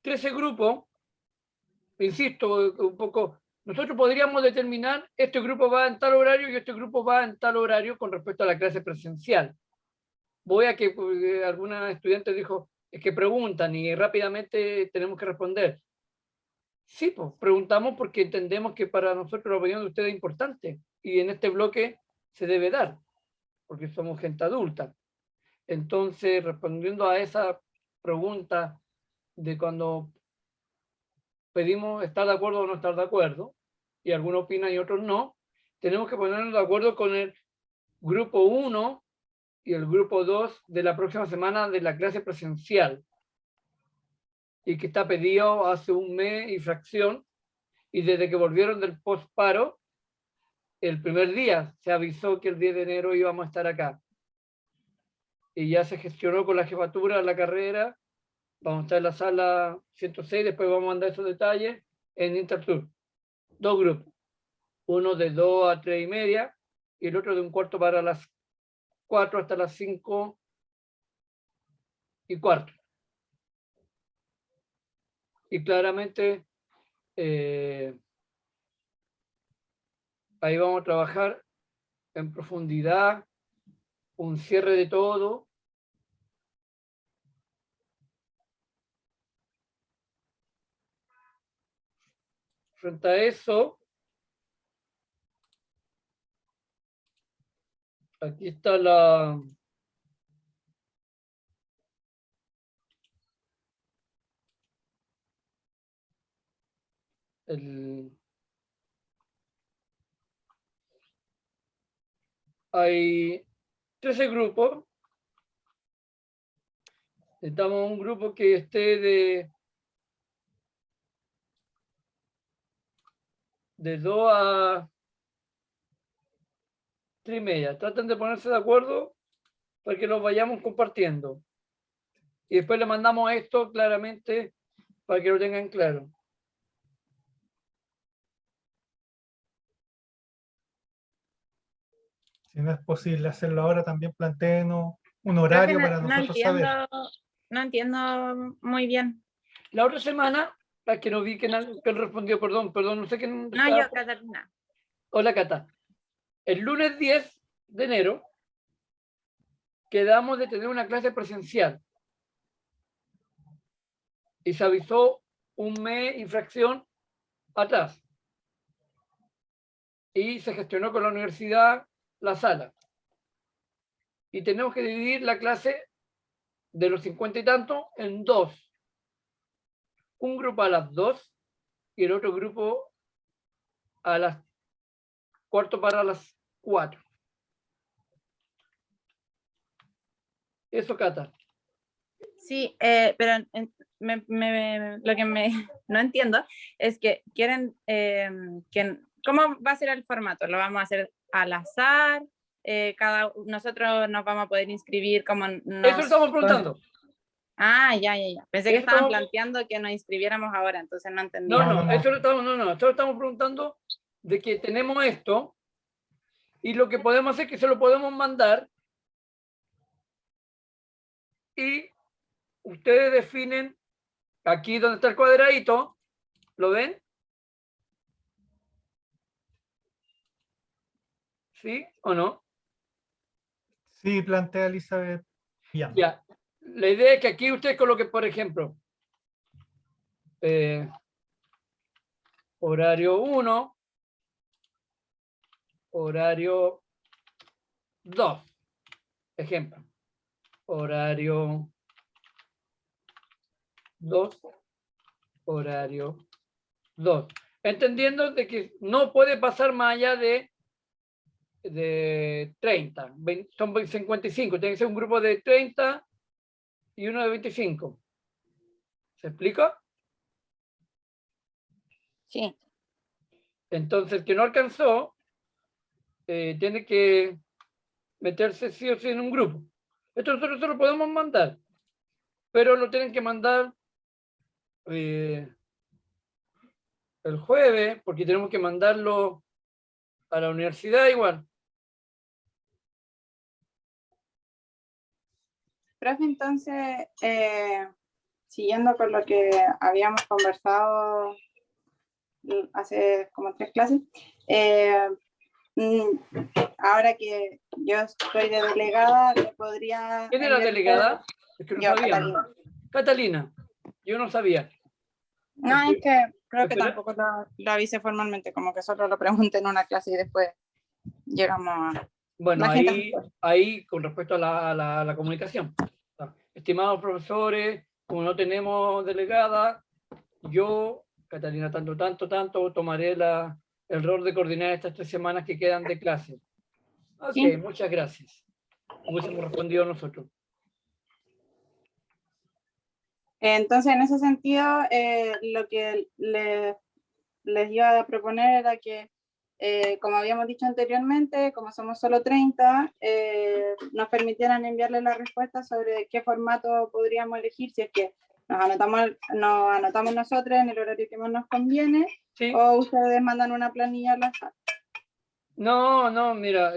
13 grupos. Insisto, un poco, nosotros podríamos determinar este grupo va en tal horario y este grupo va en tal horario con respecto a la clase presencial. Voy a que alguna estudiante dijo, es que preguntan y rápidamente tenemos que responder. Sí, pues preguntamos porque entendemos que para nosotros la opinión de ustedes es importante y en este bloque se debe dar, porque somos gente adulta. Entonces, respondiendo a esa pregunta de cuando pedimos estar de acuerdo o no estar de acuerdo, y algunos opinan y otros no, tenemos que ponernos de acuerdo con el grupo 1 y el grupo 2 de la próxima semana de la clase presencial, y que está pedido hace un mes y fracción, y desde que volvieron del postparo, el primer día se avisó que el 10 de enero íbamos a estar acá. y ya se gestionó con la jefatura la carrera. Vamos a estar en la sala 106, después vamos a mandar esos detalles en Intertour. 2 grupos, uno de 2 a 3 y media y el otro de 1/4 para las 4 hasta las 5:15. Y claramente ahí vamos a trabajar en profundidad, un cierre de todo. Frente a eso, aquí está hay 13 grupos. Necesitamos un grupo que esté de 2 a 3 y media. Traten de ponerse de acuerdo para que los vayamos compartiendo. Y después le mandamos esto claramente para que lo tengan claro. Si no es posible hacerlo ahora, también plantéenos un Creo que horario para nosotros saber. no entiendo muy bien. La otra semana, la que no vi que respondió, perdón, no sé quién. No, yo, Catalina. Hola, Cata. El lunes 10 de enero quedamos de tener una clase presencial. Y se avisó un mes infracción atrás. Y se gestionó con la universidad la sala. Y tenemos que dividir la clase de los 50 y tantos en 2. Un grupo a las 2 y el otro grupo a las 4 para las 4. Eso, Cata. Sí, pero lo que no entiendo es que quieren ¿cómo va a ser el formato? ¿Lo vamos a hacer al azar? Nosotros nos vamos a poder inscribir como Eso lo estamos preguntando. Ah, ya. Pensé que Eso estaban estamos- planteando que nos inscribiéramos ahora, entonces no entendí. No. Eso lo estamos preguntando de que tenemos esto y lo que podemos hacer es que se lo podemos mandar y ustedes definen aquí donde está el cuadradito, ¿lo ven? ¿Sí o no? Sí, plantea Elizabeth. Bien. Ya. La idea es que aquí usted coloque, por ejemplo, horario 1, horario 2, ejemplo. Horario 2, horario 2. Entendiendo de que no puede pasar más allá de 30. Son 55. Tiene que ser un grupo de 30 y uno de 25. ¿Se explica? Sí. Entonces, el que no alcanzó, tiene que meterse sí o sí en un grupo. Esto nosotros lo podemos mandar, pero lo tienen que mandar el jueves, porque tenemos que mandarlo a la universidad igual. Profe, entonces, siguiendo con lo que habíamos conversado hace como 3 clases, ahora que yo estoy de delegada, le podría... ¿Quién era la delegada? Es que no Yo, sabíamos. Catalina. Yo no sabía. No, es que creo que Espera. tampoco lo avisé formalmente, como que solo lo pregunté en una clase y después llegamos a... Bueno, La gente- ahí con respecto a la comunicación. Estimados profesores, como no tenemos delegada, yo, Catalina, tanto, tomaré el rol de coordinar estas 3 semanas que quedan de clase. Ok, Sí. muchas gracias. Hubiésemos respondido nosotros. Entonces, en ese sentido, lo que les iba a proponer era que como habíamos dicho anteriormente, como somos solo 30, nos permitieran enviarle la respuesta sobre qué formato podríamos elegir, si es que nos anotamos nosotros en el horario que más nos conviene, Sí. o ustedes mandan una planilla al azar. No, mira,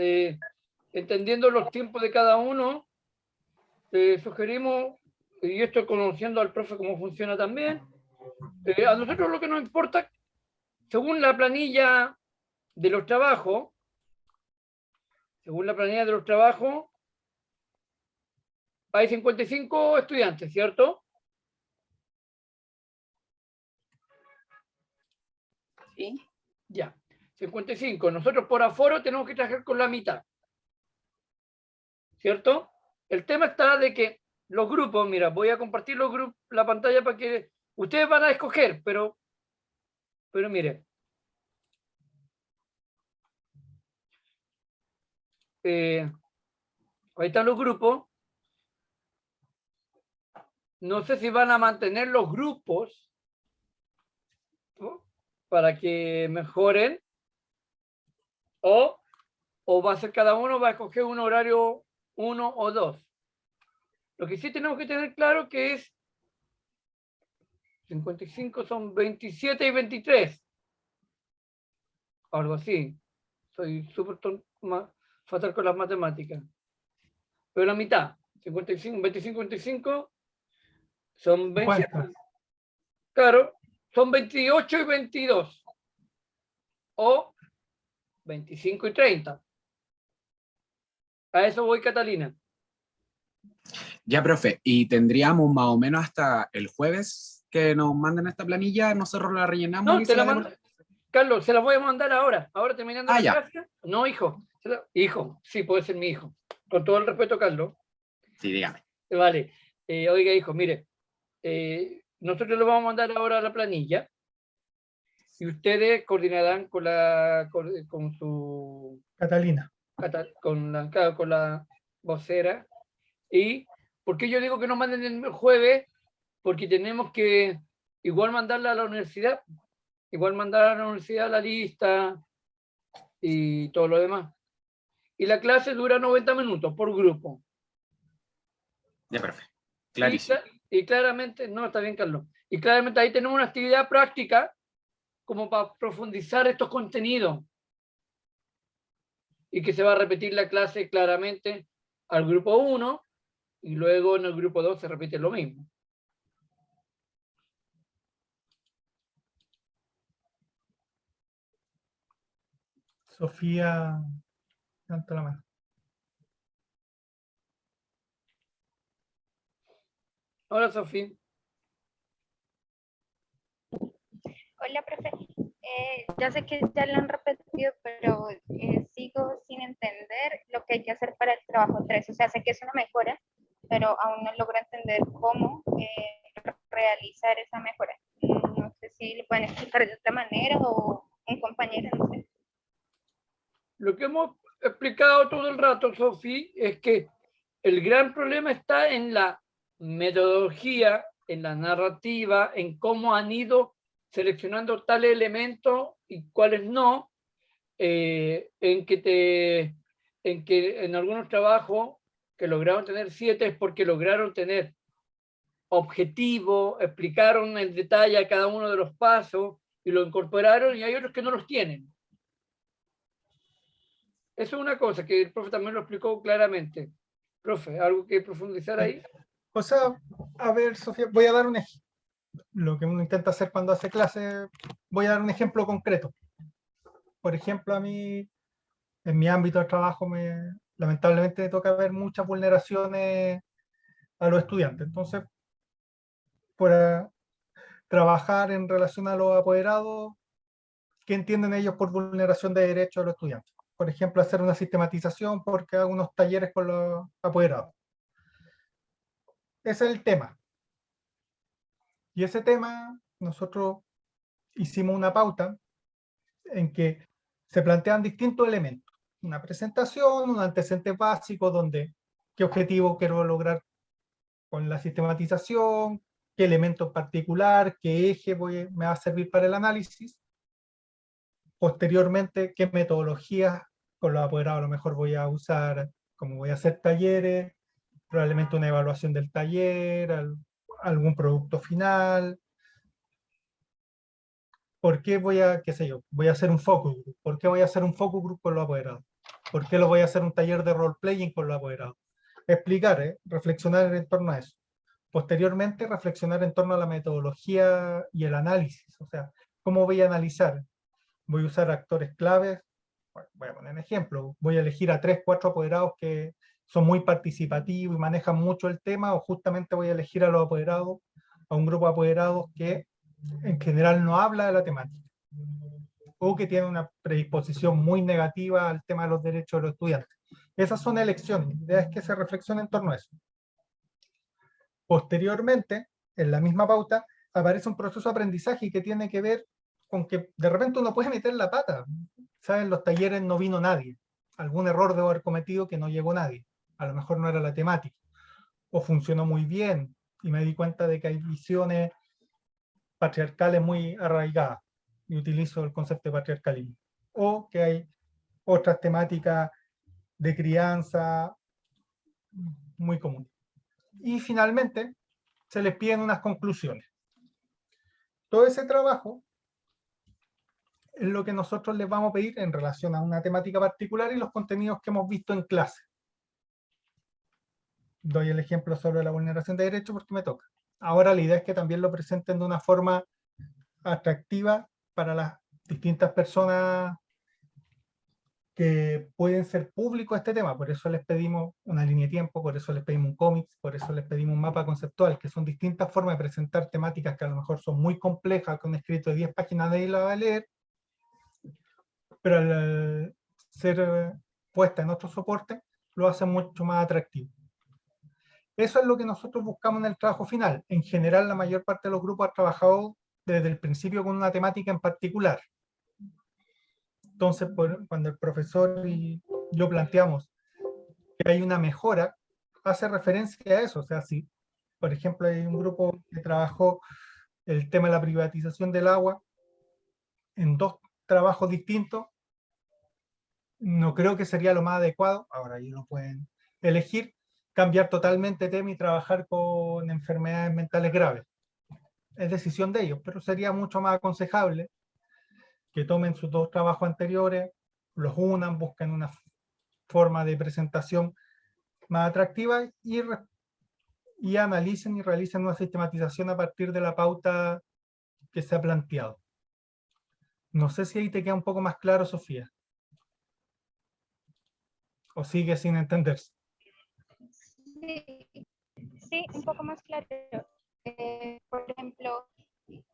entendiendo los tiempos de cada uno, sugerimos, y esto conociendo al profe cómo funciona también, a nosotros lo que nos importa, según la planilla de los trabajos, hay 55 estudiantes, ¿cierto? ¿Sí? Ya, 55. Nosotros por aforo tenemos que trabajar con la mitad, ¿cierto? El tema está de que los grupos, mira, voy a compartir la pantalla para que ustedes van a escoger, pero mire, ahí están los grupos. No sé si van a mantener los grupos, ¿no?, para que mejoren, o va a ser cada uno, va a escoger un horario 1 o 2. Lo que sí tenemos que tener claro que es 55 son 27 y 23. Algo así. Soy súper fatal con las matemáticas. Pero la mitad, 55, 25, 25, son 20. Claro, son 28 y 22. O 25 y 30. A eso voy, Catalina. Ya, profe, y tendríamos más o menos hasta el jueves que nos manden esta planilla, nosotros la rellenamos. No, te la mando. Carlos, se la voy a mandar ahora terminando la clase. No, hijo. Hijo, sí, puede ser mi hijo. Con todo el respeto, Carlos. Sí, dígame. Vale. Oiga, hijo, mire, nosotros le vamos a mandar ahora la planilla y ustedes coordinarán con su... Catalina. Con la vocera. ¿Y por qué yo digo que nos manden el jueves? Porque tenemos que igual mandarla a la universidad. Igual mandar a la universidad la lista y todo lo demás. Y la clase dura 90 minutos por grupo. Ya, profe. Clarísimo. Y claramente, no, está bien, Carlos. Y claramente ahí tenemos una actividad práctica como para profundizar estos contenidos. Y que se va a repetir la clase claramente al grupo 1 y luego en el grupo 2 se repite lo mismo. Sofía, levanta la mano. Hola, Sofía. Hola, profe. Ya sé que ya lo han repetido, pero sigo sin entender lo que hay que hacer para el trabajo 3. O sea, sé que es una mejora, pero aún no logro entender cómo realizar esa mejora. No sé si lo pueden explicar de otra manera o un compañero, no sé. Lo que hemos explicado todo el rato, Sofía, es que el gran problema está en la metodología, en la narrativa, en cómo han ido seleccionando tales elementos y cuáles no, en que en algunos trabajos que lograron tener 7 es porque lograron tener objetivo, explicaron en detalle a cada uno de los pasos y lo incorporaron, y hay otros que no los tienen. Eso es una cosa que el profe también lo explicó claramente. Profe, ¿algo que profundizar ahí? O sea, a ver, Sofía, voy a dar un ejemplo. Lo que uno intenta hacer cuando hace clase, voy a dar un ejemplo concreto. Por ejemplo, a mí, en mi ámbito de trabajo, lamentablemente me toca ver muchas vulneraciones a los estudiantes. Entonces, para trabajar en relación a los apoderados, ¿qué entienden ellos por vulneración de derechos de los estudiantes? Por ejemplo, hacer una sistematización porque hago unos talleres con los apoderados. Ese es el tema. Y ese tema, nosotros hicimos una pauta en que se plantean distintos elementos. Una presentación, un antecedente básico donde qué objetivo quiero lograr con la sistematización, qué elemento en particular, qué eje me va a servir para el análisis. posteriormente qué metodologías con los apoderados a lo mejor voy a usar, como voy a hacer talleres, probablemente una evaluación del taller, algún producto final. ¿Por qué voy a, qué sé yo, voy a hacer un focus group? ¿Por qué voy a hacer un focus group con los apoderados? ¿Por qué lo voy a hacer un taller de role-playing con los apoderados? Explicar, reflexionar en torno a eso. Posteriormente, reflexionar en torno a la metodología y el análisis. O sea, ¿cómo voy a analizar? Voy a usar actores claves. Bueno, voy a poner un ejemplo. Voy a elegir a 3, 4 apoderados que son muy participativos y manejan mucho el tema, o justamente voy a elegir a los apoderados, a un grupo de apoderados que en general no habla de la temática, o que tiene una predisposición muy negativa al tema de los derechos de los estudiantes. Esas son elecciones. La idea es que se reflexione en torno a eso. Posteriormente, en la misma pauta, aparece un proceso de aprendizaje que tiene que ver con que de repente uno puede meter la pata. ¿Saben? Los talleres no vino nadie. Algún error debo haber cometido que no llegó nadie. A lo mejor no era la temática. O funcionó muy bien y me di cuenta de que hay visiones patriarcales muy arraigadas. Y utilizo el concepto de patriarcalismo. O que hay otras temáticas de crianza muy comunes. Y finalmente, se les piden unas conclusiones. Todo ese trabajo es lo que nosotros les vamos a pedir en relación a una temática particular y los contenidos que hemos visto en clase. Doy el ejemplo sobre la vulneración de derechos porque me toca. Ahora la idea es que también lo presenten de una forma atractiva para las distintas personas que pueden ser públicos este tema. Por eso les pedimos una línea de tiempo, por eso les pedimos un cómic, por eso les pedimos un mapa conceptual, que son distintas formas de presentar temáticas que a lo mejor son muy complejas, que un escrito de 10 páginas nadie la va a leer, pero al ser puesta en otro soporte, lo hace mucho más atractivo. Eso es lo que nosotros buscamos en el trabajo final. En general, la mayor parte de los grupos ha trabajado desde el principio con una temática en particular. Entonces, cuando el profesor y yo planteamos que hay una mejora, hace referencia a eso. O sea, si, por ejemplo, hay un grupo que trabajó el tema de la privatización del agua en 2 trabajos distintos, no creo que sería lo más adecuado, ahora ellos lo pueden elegir, cambiar totalmente de tema y trabajar con enfermedades mentales graves. Es decisión de ellos, pero sería mucho más aconsejable que tomen sus 2 trabajos anteriores, los unan, busquen una forma de presentación más atractiva y analicen y realicen una sistematización a partir de la pauta que se ha planteado. No sé si ahí te queda un poco más claro, Sofía. ¿O sigue sin entenderse? Sí, un poco más claro. Por ejemplo,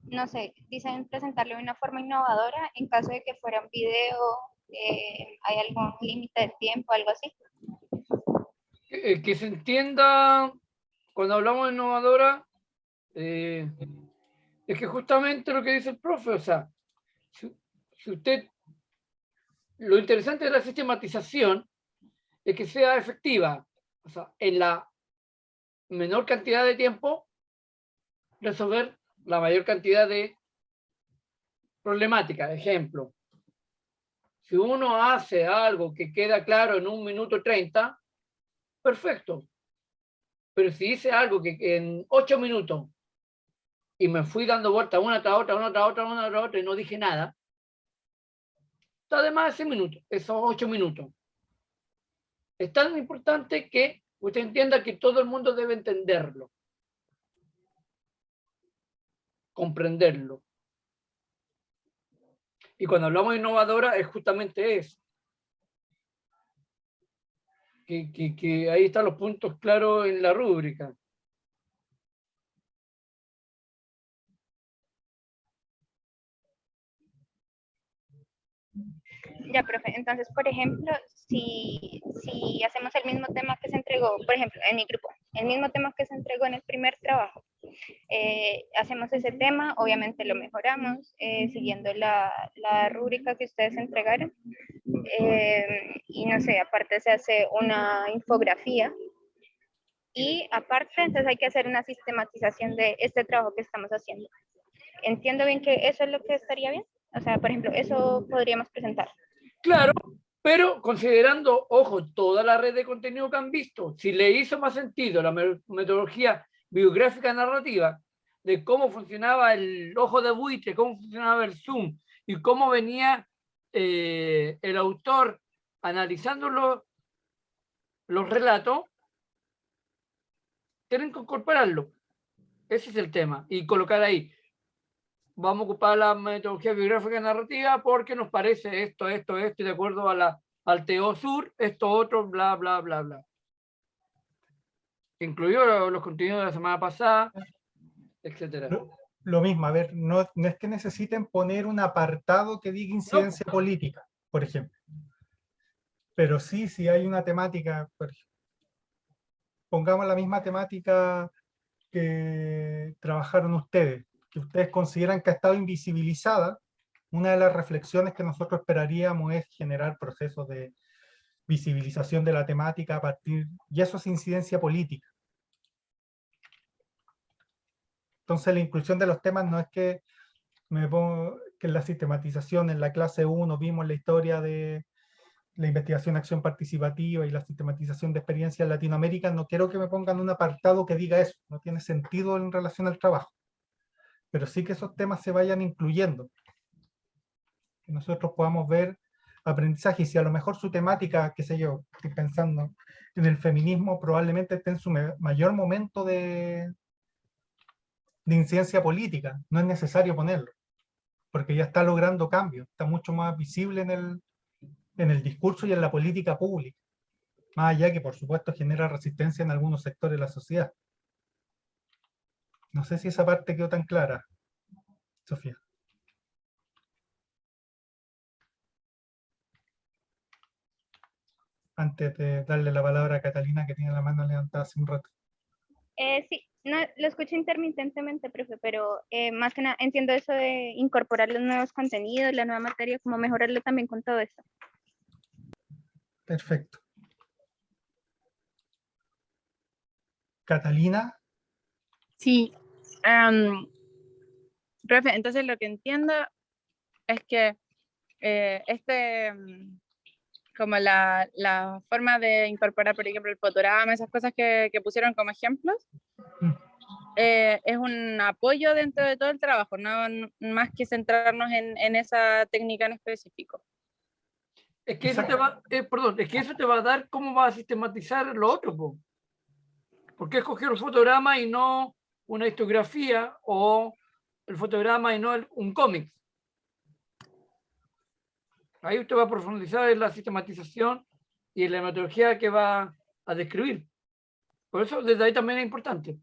no sé, dicen presentarlo de una forma innovadora en caso de que fuera un video, ¿hay algún límite de tiempo, algo así? Que se entienda, cuando hablamos de innovadora, es que justamente lo que dice el profe, o sea, si usted, lo interesante de la sistematización es que sea efectiva, o sea, en la menor cantidad de tiempo, resolver la mayor cantidad de problemáticas. Ejemplo, si uno hace algo que queda claro en 1 minuto 30, perfecto. Pero si hice algo que en 8 minutos y me fui dando vueltas una tras otra, una tras otra, una tras otra y no dije nada, está de más ese minuto, esos 8 minutos. Es tan importante que usted entienda que todo el mundo debe entenderlo, comprenderlo. Y cuando hablamos de innovadora es justamente eso. Que ahí están los puntos claros en la rúbrica. Ya, profe. Entonces, por ejemplo, si hacemos el mismo tema que se entregó, por ejemplo, en mi grupo, el mismo tema que se entregó en el primer trabajo, hacemos ese tema, obviamente lo mejoramos, siguiendo la rúbrica que ustedes entregaron, y no sé, aparte se hace una infografía, y aparte, entonces hay que hacer una sistematización de este trabajo que estamos haciendo. ¿Entiendo bien que eso es lo que estaría bien? O sea, por ejemplo, eso podríamos presentar. Claro, pero considerando, ojo, toda la red de contenido que han visto, si le hizo más sentido la metodología biográfica narrativa de cómo funcionaba el ojo de buitre, cómo funcionaba el zoom y cómo venía el autor analizando los relatos, tienen que incorporarlo. Ese es el tema. Y colocar ahí, vamos a ocupar la metodología biográfica narrativa porque nos parece esto, y de acuerdo a al TEOSUR, esto otro, bla, bla, bla, bla. Incluyó los contenidos de la semana pasada, etcétera. Lo mismo, a ver, no es que necesiten poner un apartado que diga incidencia política, por ejemplo. Pero sí, si hay una temática, por ejemplo, pongamos la misma temática que trabajaron ustedes, que ustedes consideran que ha estado invisibilizada. Una de las reflexiones que nosotros esperaríamos es generar procesos de visibilización de la temática a partir, y eso es incidencia política. Entonces la inclusión de los temas no es que me pongo, que en la sistematización, en la clase 1 vimos la historia de la investigación acción participativa y la sistematización de experiencias en Latinoamérica, no quiero que me pongan un apartado que diga eso, no tiene sentido en relación al trabajo. Pero sí que esos temas se vayan incluyendo. Que nosotros podamos ver aprendizaje, y si a lo mejor su temática, qué sé yo, estoy pensando en el feminismo, probablemente esté en su mayor momento de incidencia política, no es necesario ponerlo, porque ya está logrando cambios, está mucho más visible en el discurso y en la política pública, más allá que por supuesto genera resistencia en algunos sectores de la sociedad. No sé si esa parte quedó tan clara, Sofía. Antes de darle la palabra a Catalina, que tiene la mano levantada hace un rato. Sí, no, lo escucho intermitentemente, profe, pero más que nada entiendo eso de incorporar los nuevos contenidos, la nueva materia, como mejorarlo también con todo esto. Perfecto. Catalina. Sí. Profe, entonces lo que entiendo es que como la forma de incorporar, por ejemplo, el fotograma, esas cosas que pusieron como ejemplos, es un apoyo dentro de todo el trabajo, no más que centrarnos en esa técnica en específico. Es que eso te va, es que eso te va a dar cómo vas a sistematizar lo otro, po. ¿Por qué escoger un fotograma y no una histografía, o el fotograma y no un cómic? Ahí usted va a profundizar en la sistematización y en la metodología que va a describir. Por eso desde ahí también es importante.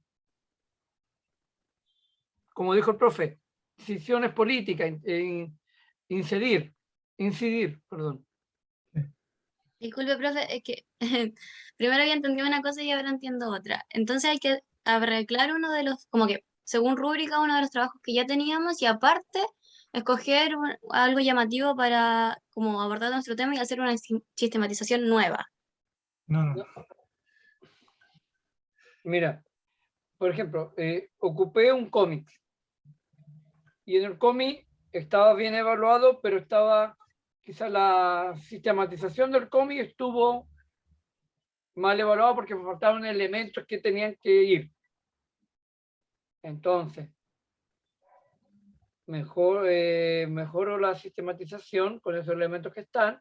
Como dijo el profe, decisiones políticas, incidir, perdón. Disculpe, profe, es que primero había entendido una cosa y ahora entiendo otra. Entonces hay que arreglar uno de los, como que según rúbrica, uno de los trabajos que ya teníamos, y aparte escoger algo llamativo para como abordar nuestro tema y hacer una sistematización nueva. No. Mira, por ejemplo, ocupé un cómic y en el cómic estaba bien evaluado, pero estaba, quizá la sistematización del cómic estuvo mal evaluado porque me faltaban elementos que tenían que ir. Entonces, mejoro la sistematización con esos elementos que están,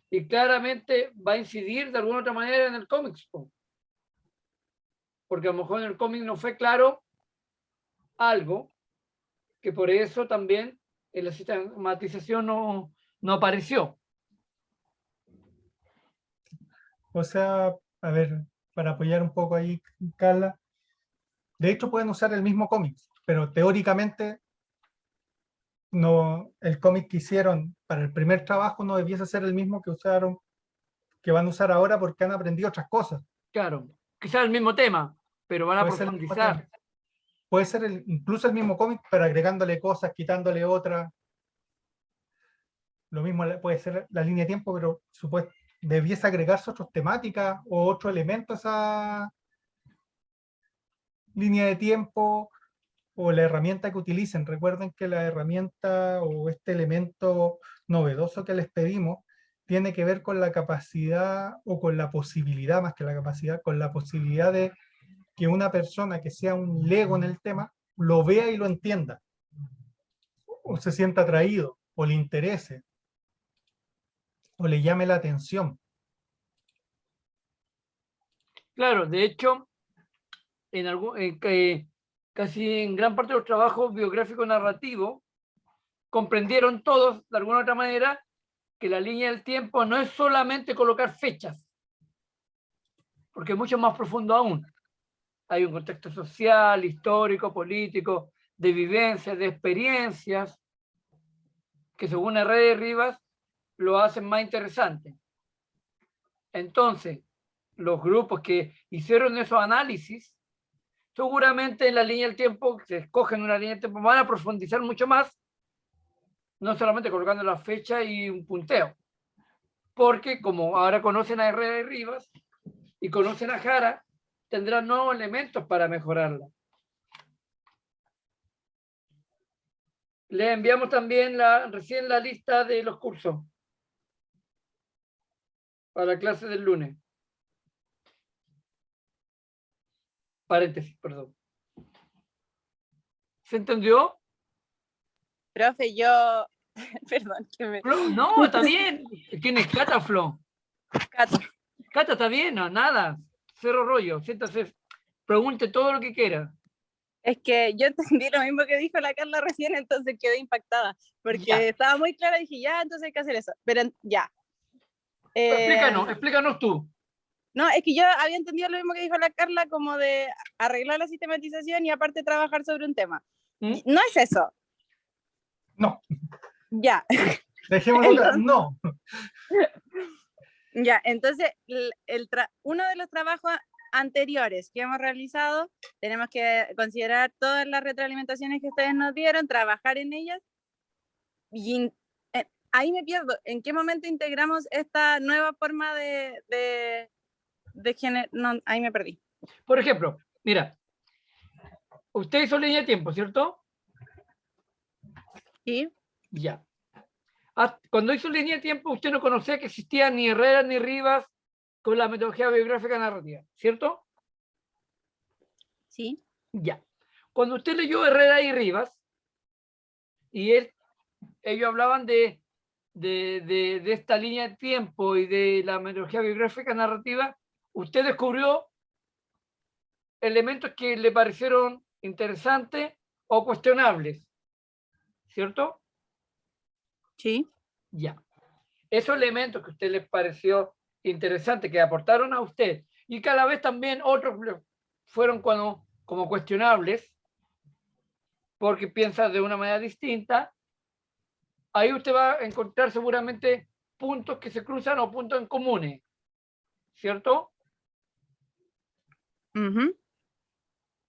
y claramente va a incidir de alguna otra manera en el cómic, porque a lo mejor en el cómic no fue claro algo, que por eso también en la sistematización no apareció. O sea, a ver, para apoyar un poco ahí, Carla, de hecho pueden usar el mismo cómic, pero teóricamente no, el cómic que hicieron para el primer trabajo no debiese ser el mismo que van a usar ahora, porque han aprendido otras cosas. Claro, quizás el mismo tema, pero van a profundizar. Puede ser incluso el mismo cómic, pero agregándole cosas, quitándole otras. Lo mismo puede ser la línea de tiempo, pero debiese agregarse otras temáticas o otro elemento a esa línea de tiempo, o la herramienta que utilicen. Recuerden que la herramienta o este elemento novedoso que les pedimos tiene que ver con la capacidad o con la posibilidad, más que la capacidad, con la posibilidad de que una persona que sea un lego en el tema lo vea y lo entienda, o se sienta atraído, o le interese, o le llame la atención. Claro, de hecho, casi en gran parte de los trabajos biográficos narrativos comprendieron todos, de alguna u otra manera, que la línea del tiempo no es solamente colocar fechas, porque es mucho más profundo aún. Hay un contexto social, histórico, político, de vivencias, de experiencias, que según Herrera y Rivas lo hacen más interesante. Entonces, los grupos que hicieron esos análisis, seguramente en la línea del tiempo, que se escogen una línea del tiempo, van a profundizar mucho más, no solamente colocando la fecha y un punteo. Porque como ahora conocen a Herrera y Rivas y conocen a Jara, tendrán nuevos elementos para mejorarla. Le enviamos también recién la lista de los cursos para la clase del lunes. Paréntesis, perdón. ¿Se entendió? Profe, yo, perdón, que me... No, está bien. ¿Quién es Cata, Flo? Cata. Cata, está bien, no, nada. Cero rollo. Siéntase, pregunte todo lo que quiera. Es que yo entendí lo mismo que dijo la Carla recién, entonces quedé impactada, porque Ya. estaba muy clara, dije, ya, entonces hay que hacer eso, pero ya. Explícanos tú. No, es que yo había entendido lo mismo que dijo la Carla, como de arreglar la sistematización y aparte trabajar sobre un tema. ¿Mm? No es eso. No. Ya. Dejémoslo claro, no. Ya, entonces, uno de los trabajos anteriores que hemos realizado, tenemos que considerar todas las retroalimentaciones que ustedes nos dieron, trabajar en ellas, y ahí me pierdo. ¿En qué momento integramos esta nueva forma de género? No, ahí me perdí. Por ejemplo, mira, usted hizo línea de tiempo, ¿cierto? Sí. Ya. Cuando hizo línea de tiempo, usted no conocía que existían ni Herrera ni Rivas con la metodología biográfica narrativa, ¿cierto? Sí. Ya. Cuando usted leyó Herrera y Rivas, y ellos hablaban de esta línea de tiempo y de la metodología biográfica narrativa, usted descubrió elementos que le parecieron interesantes o cuestionables, ¿cierto? Sí. Ya. Esos elementos que a usted les pareció interesantes, que aportaron a usted, y que a la vez también otros fueron como cuestionables, porque piensa de una manera distinta, ahí usted va a encontrar seguramente puntos que se cruzan o puntos en comunes, ¿cierto? Uh-huh.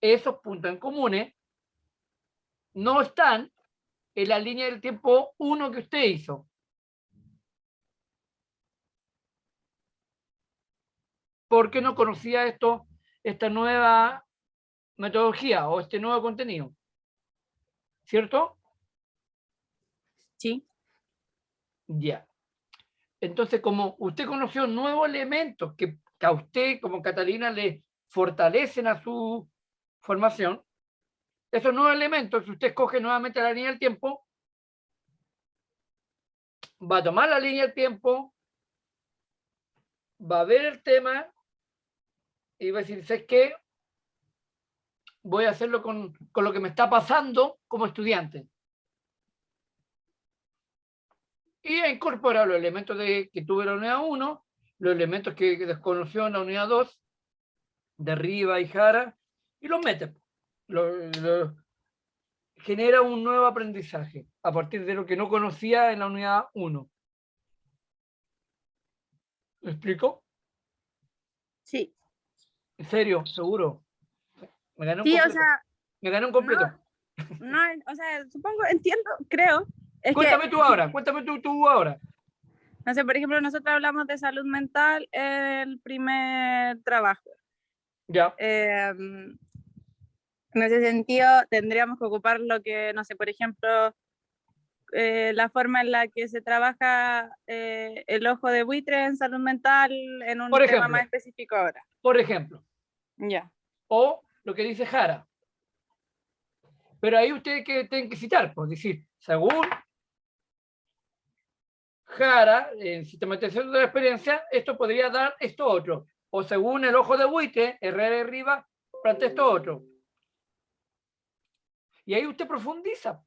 Esos puntos en comunes no están en la línea del tiempo 1 que usted hizo. Porque no conocía esta nueva metodología o este nuevo contenido. ¿Cierto? Sí. Ya. Entonces, como usted conoció nuevos elementos que a usted, como Catalina, le fortalecen a su formación, esos nuevos elementos, si usted escoge nuevamente la línea del tiempo, va a tomar la línea del tiempo, va a ver el tema y va a decir, ¿sabes qué? Voy a hacerlo con lo que me está pasando como estudiante. Y a incorporar los elementos que tuve en la unidad 1, los elementos que desconoció en la unidad 2, de Riva y Jara, y los mete. Genera un nuevo aprendizaje a partir de lo que no conocía en la unidad 1. ¿Me explico? Sí. ¿En serio? ¿Seguro? Me gané un Sí, completo. o sea, Me gané un completo. no, o sea, supongo, entiendo, creo. Cuéntame tú ahora, cuéntame tú ahora. No sé, por ejemplo, nosotros hablamos de salud mental en el primer trabajo. Ya. En ese sentido, tendríamos que ocupar lo que, no sé, por ejemplo, la forma en la que se trabaja el ojo de buitre en salud mental en un Por tema ejemplo. más específico ahora. Por ejemplo. Ya. O lo que dice Jara. Pero ahí ustedes tienen que citar, por decir, según Jara, en sistematización de la experiencia, esto podría dar esto otro. O según el ojo de buitre, Herrera y Rivas, plantea esto otro. Y ahí usted profundiza.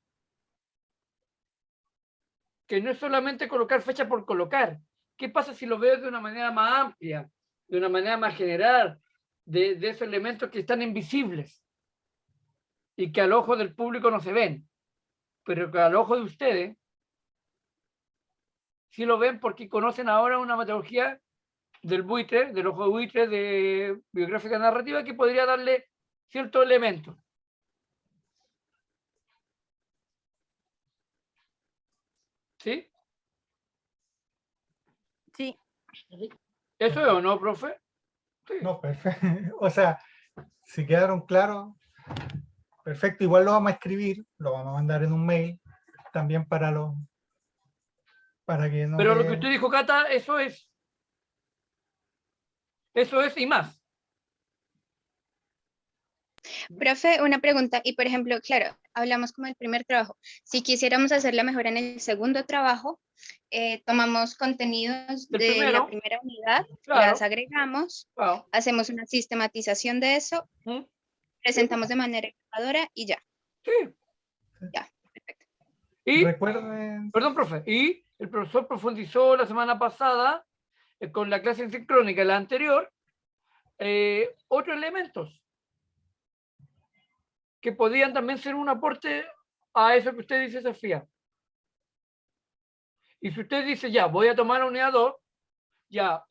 Que no es solamente colocar fecha por colocar. ¿Qué pasa si lo veo de una manera más amplia, de una manera más general, de esos elementos que están invisibles y que al ojo del público no se ven, pero que al ojo de ustedes sí lo ven porque conocen ahora una metodología del buitre, del ojo de buitre, de biográfica narrativa, que podría darle ciertos elementos. ¿Sí? Sí. ¿Eso es o no, profe? Sí. No, perfecto. O sea, si quedaron claros, perfecto. Igual lo vamos a escribir, lo vamos a mandar en un mail también para que no Pero lo quede- que usted dijo, Cata, eso es y más. Profe, una pregunta, y por ejemplo, claro, hablamos como el primer trabajo. Si quisiéramos hacer la mejora en el segundo trabajo, tomamos contenidos Del de primero, la primera unidad, claro. las agregamos, Claro. hacemos una sistematización de eso, ¿Mm? presentamos de manera evaluadora y ya. Sí. Ya, perfecto. Y, Recuerden, perdón, profe, y el profesor profundizó la semana pasada con la clase sincrónica, la anterior, otros elementos que podían también ser un aporte a eso que usted dice, Sofía. Y si usted dice, ya, voy a tomar la unidad 2, ya,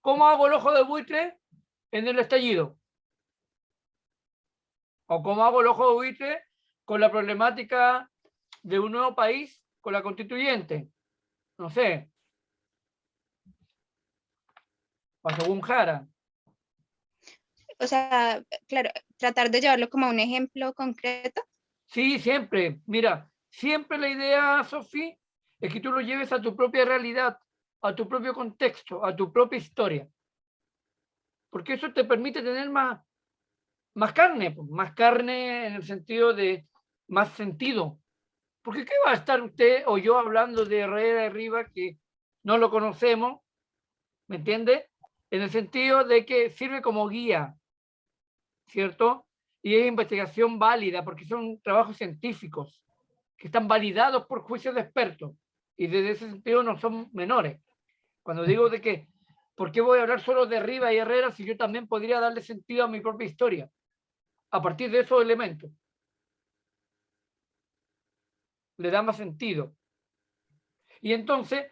¿cómo hago el ojo de buitre en el estallido? ¿O cómo hago el ojo de buitre con la problemática de un nuevo país con la constituyente? No sé. O según Jara. O sea, claro, tratar de llevarlo como a un ejemplo concreto. Sí, siempre. Mira, siempre la idea, Sofía, es que tú lo lleves a tu propia realidad, a tu propio contexto, a tu propia historia. Porque eso te permite tener más carne en el sentido de más sentido. Porque ¿qué va a estar usted o yo hablando de Herrera de Rivas que no lo conocemos? ¿Me entiende? En el sentido de que sirve como guía, ¿cierto? Y es investigación válida porque son trabajos científicos que están validados por juicios de expertos y desde ese sentido no son menores. Cuando digo de que, ¿por qué voy a hablar solo de Rivas y Herrera si yo también podría darle sentido a mi propia historia a partir de esos elementos? Le da más sentido. Y entonces,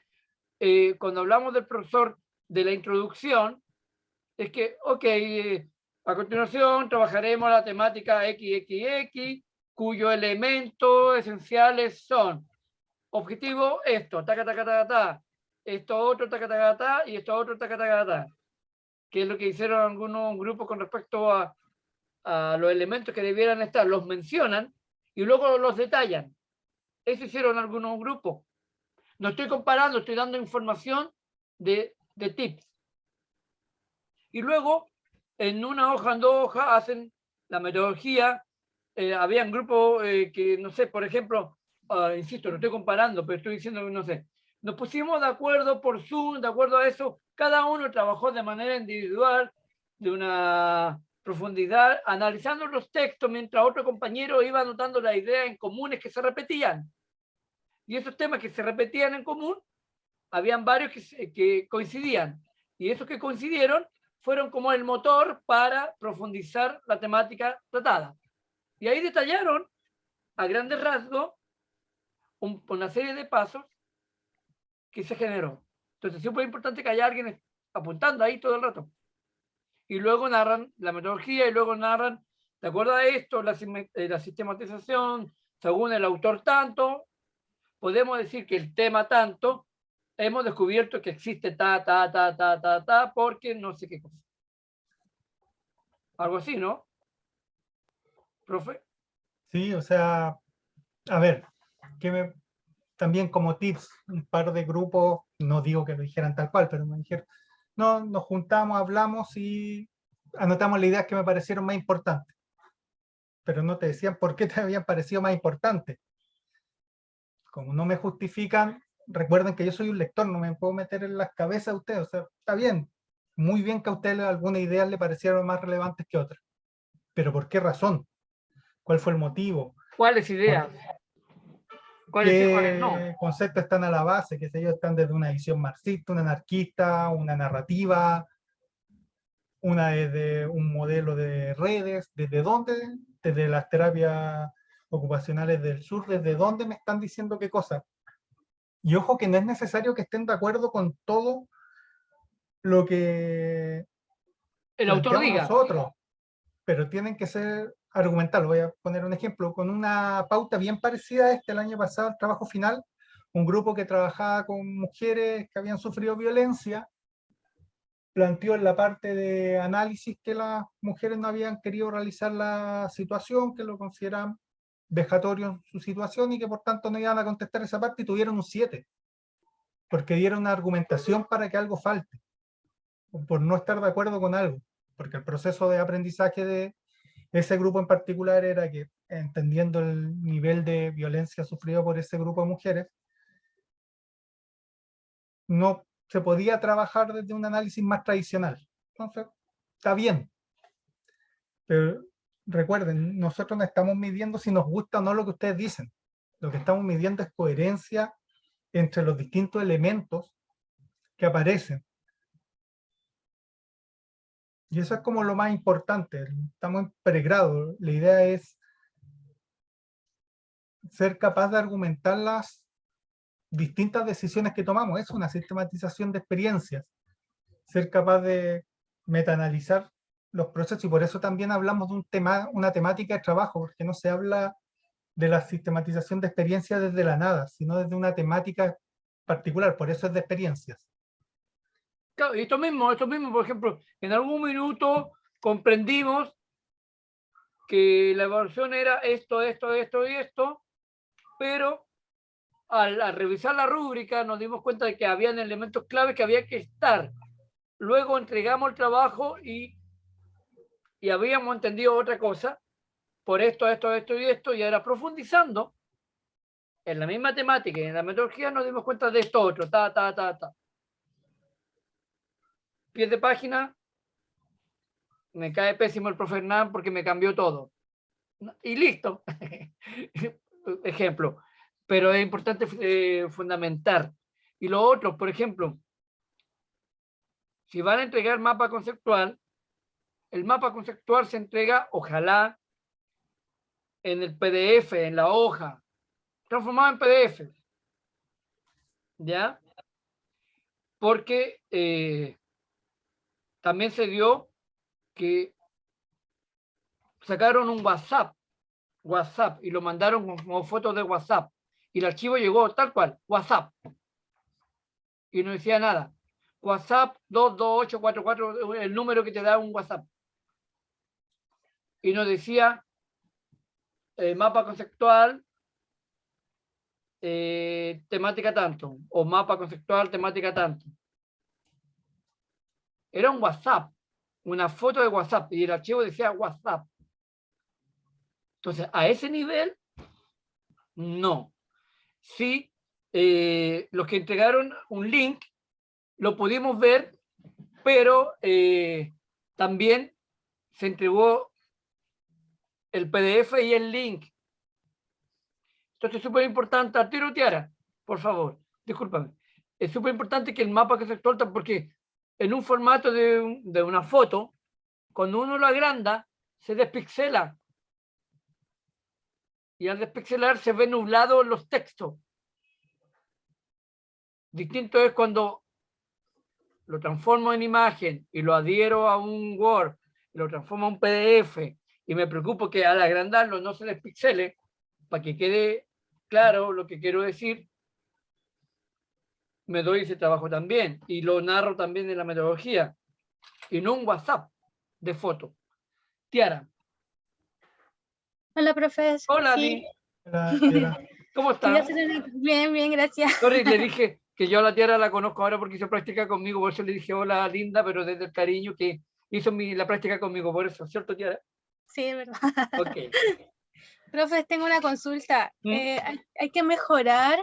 cuando hablamos del profesor de la introducción, es que, ok, a continuación trabajaremos la temática XXX, cuyos elementos esenciales son objetivo esto, taca, taca, taca, taca, esto otro, taca, taca, taca, y esto otro, taca, taca, taca, que es lo que hicieron algunos grupos con respecto a los elementos que debieran estar, los mencionan y luego los detallan. Eso hicieron algunos grupos. No estoy comparando, estoy dando información de tips. Y luego, en una hoja, en dos hojas, hacen la metodología. Habían grupos que, no sé, por ejemplo, insisto, no estoy comparando, pero estoy diciendo que, no sé, nos pusimos de acuerdo por Zoom, de acuerdo a eso, cada uno trabajó de manera individual, de una profundidad, analizando los textos, mientras otro compañero iba anotando las ideas en comunes que se repetían. Y esos temas que se repetían en común, habían varios que coincidían. Y esos que coincidieron fueron como el motor para profundizar la temática tratada. Y ahí detallaron a grandes rasgos una serie de pasos que se generó. Entonces es súper importante que haya alguien apuntando ahí todo el rato. Y luego narran la metodología y luego narran, de acuerdo a esto, la sistematización, según el autor tanto, podemos decir que el tema tanto, hemos descubierto que existe ta, porque no sé qué cosa. Algo así, ¿no? Profe. Sí, o sea, a ver, también como tips, un par de grupos, no digo que lo dijeran tal cual, pero me dijeron, no, nos juntamos, hablamos y anotamos las ideas que me parecieron más importantes. Pero no te decían por qué te habían parecido más importantes. Como no me justifican, recuerden que yo soy un lector, no me puedo meter en las cabezas de ustedes. O sea, está bien, muy bien que a ustedes algunas ideas le parecieron más relevantes que otras. Pero ¿por qué razón? ¿Cuál fue el motivo? ¿Cuáles ideas? ¿Cuáles sí, cuáles no? ¿Qué conceptos están a la base? Que ellos están desde una visión marxista, una anarquista, una narrativa, una desde un modelo de redes. ¿Desde dónde? Desde las terapias ocupacionales del sur. ¿Desde dónde me están diciendo qué cosas? Y ojo que no es necesario que estén de acuerdo con todo lo que El autor planteamos diga. nosotros, pero tienen que ser argumentales. Voy a poner un ejemplo, con una pauta bien parecida a el año pasado, el trabajo final, un grupo que trabajaba con mujeres que habían sufrido violencia, planteó en la parte de análisis que las mujeres no habían querido realizar la situación, que lo consideraban vejatorio en su situación y que por tanto no iban a contestar esa parte y tuvieron un 7, porque dieron una argumentación para que algo falte, por no estar de acuerdo con algo, porque el proceso de aprendizaje de ese grupo en particular era que, entendiendo el nivel de violencia sufrido por ese grupo de mujeres, no se podía trabajar desde un análisis más tradicional. Entonces, está bien. Pero recuerden, nosotros no estamos midiendo si nos gusta o no lo que ustedes dicen. Lo que estamos midiendo es coherencia entre los distintos elementos que aparecen. Y eso es como lo más importante. Estamos en pregrado. La idea es ser capaz de argumentar las distintas decisiones que tomamos. Es una sistematización de experiencias. Ser capaz de metaanalizar los procesos, y por eso también hablamos de una temática de trabajo, porque no se habla de la sistematización de experiencias desde la nada, sino desde una temática particular, por eso es de experiencias. Claro, y esto mismo, por ejemplo, en algún minuto comprendimos que la evaluación era esto, esto, esto y esto, pero al revisar la rúbrica nos dimos cuenta de que habían elementos claves que había que estar. Luego entregamos el trabajo y habíamos entendido otra cosa, por esto, esto, esto y esto, y ahora profundizando en la misma temática y en la metodología nos dimos cuenta de esto otro, ta. Pie de página, me cae pésimo el profe Hernán porque me cambió todo. Y listo. Ejemplo. Pero es importante fundamentar. Y lo otro, por ejemplo, si van a entregar mapa conceptual, el mapa conceptual se entrega, ojalá, en el PDF, en la hoja, transformado en PDF. ¿Ya? Porque también se dio que sacaron un WhatsApp y lo mandaron como fotos de WhatsApp y el archivo llegó tal cual, WhatsApp, y no decía nada. WhatsApp 22844, el número que te da un WhatsApp, y nos decía mapa conceptual temática tanto, o mapa conceptual temática tanto. Era un WhatsApp, una foto de WhatsApp, y el archivo decía WhatsApp. Entonces, a ese nivel, no. Sí, los que entregaron un link, lo pudimos ver, pero también se entregó el PDF y el link. Entonces es súper importante, Arturo Tiara, por favor, discúlpame. Es súper importante que el mapa conceptual, porque en un formato de una foto, cuando uno lo agranda, se despixela. Y al despixelar se ven nublados los textos. Distinto es cuando lo transformo en imagen y lo adhiero a un Word, lo transformo a un PDF y me preocupo que al agrandarlo no se despixele, para que quede claro lo que quiero decir, me doy ese trabajo también y lo narro también en la metodología y no un WhatsApp de foto. Tiara. Hola, profes. Hola, Sí, Di. ¿Cómo quería estás? hacer bien, bien, gracias. Sorry, le dije que yo a la Tiara la conozco ahora porque hizo práctica conmigo, por eso le dije hola, linda, pero desde el cariño que hizo la práctica conmigo, por eso, ¿cierto, Tiara? Sí, es verdad. Ok. Profes, tengo una consulta. ¿Mm? Hay que mejorar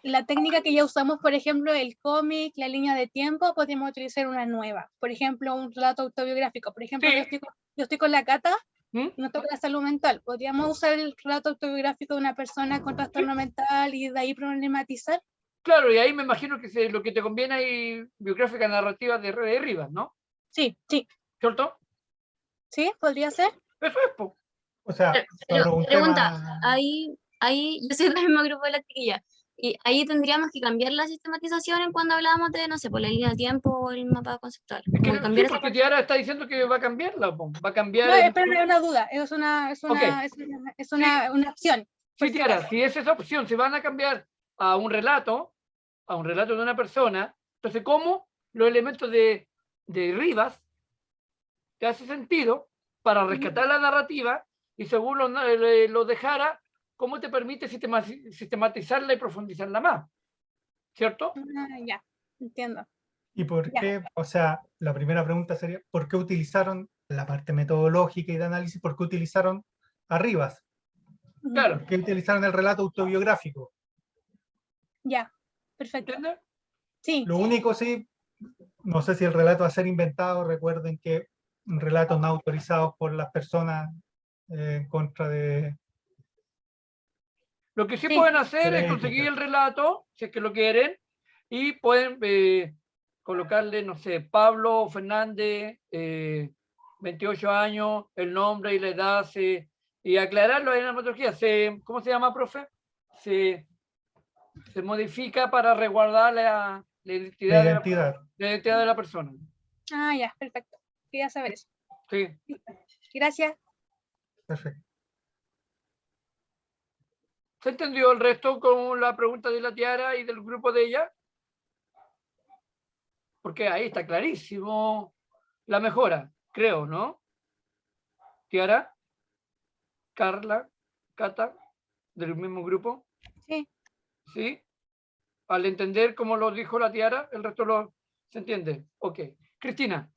la técnica que ya usamos, por ejemplo, el cómic, la línea de tiempo, podemos utilizar una nueva. Por ejemplo, un relato autobiográfico. Por ejemplo, Sí. yo estoy con la Cata, ¿Mm? nos toca la salud mental. ¿Podríamos usar el relato autobiográfico de una persona con trastorno mental y de ahí problematizar? Claro, y ahí me imagino que lo que te conviene ahí, biográfica narrativa de Rivas, ¿no? Sí, sí. ¿Cierto? ¿Sí? ¿Podría ser? Eso es, po. O sea, Pero, sobre un pregunta, tema... ahí, yo soy del mismo grupo de la chiquilla, y ahí tendríamos que cambiar la sistematización en cuando hablábamos de, no sé, por la línea de tiempo o el mapa conceptual. Es que Como sí, cambiar esa porque parte. Tiara está diciendo que va a cambiarla, po. Va a cambiar No, el... espera, es una duda, una opción. Sí, Tiara, si es esa opción, se van a cambiar a un relato de una persona, entonces, ¿cómo los elementos de Rivas te hace sentido para rescatar la narrativa y según lo dejara, cómo te permite sistematizarla y profundizarla más? ¿Cierto? Ya, entiendo. ¿Y por qué? O sea, la primera pregunta sería, ¿por qué utilizaron la parte metodológica y de análisis? ¿Por qué utilizaron a Rivas? Claro. ¿Por qué utilizaron el relato autobiográfico? Ya, perfecto. ¿Entiendes? Sí. Lo único sí, no sé si el relato va a ser inventado, recuerden que relatos no autorizados por las personas en contra de... Lo que sí pueden hacer es ética. conseguir el relato, si es que lo quieren, y pueden colocarle, no sé, Pablo Fernández, 28 años, el nombre y la edad, y aclararlo en la metodología. ¿Cómo se llama, profe? Se modifica para resguardar la identidad, La identidad. la identidad de la persona. Ah, ya, perfecto. Quería saber eso. Sí. Gracias. Perfecto. ¿Se entendió el resto con la pregunta de la Tiara y del grupo de ella? Porque ahí está clarísimo la mejora, creo, ¿no? Tiara, Carla, Cata, del mismo grupo. Sí. ¿Sí? Al entender cómo lo dijo la Tiara, el resto se entiende. Ok. Cristina.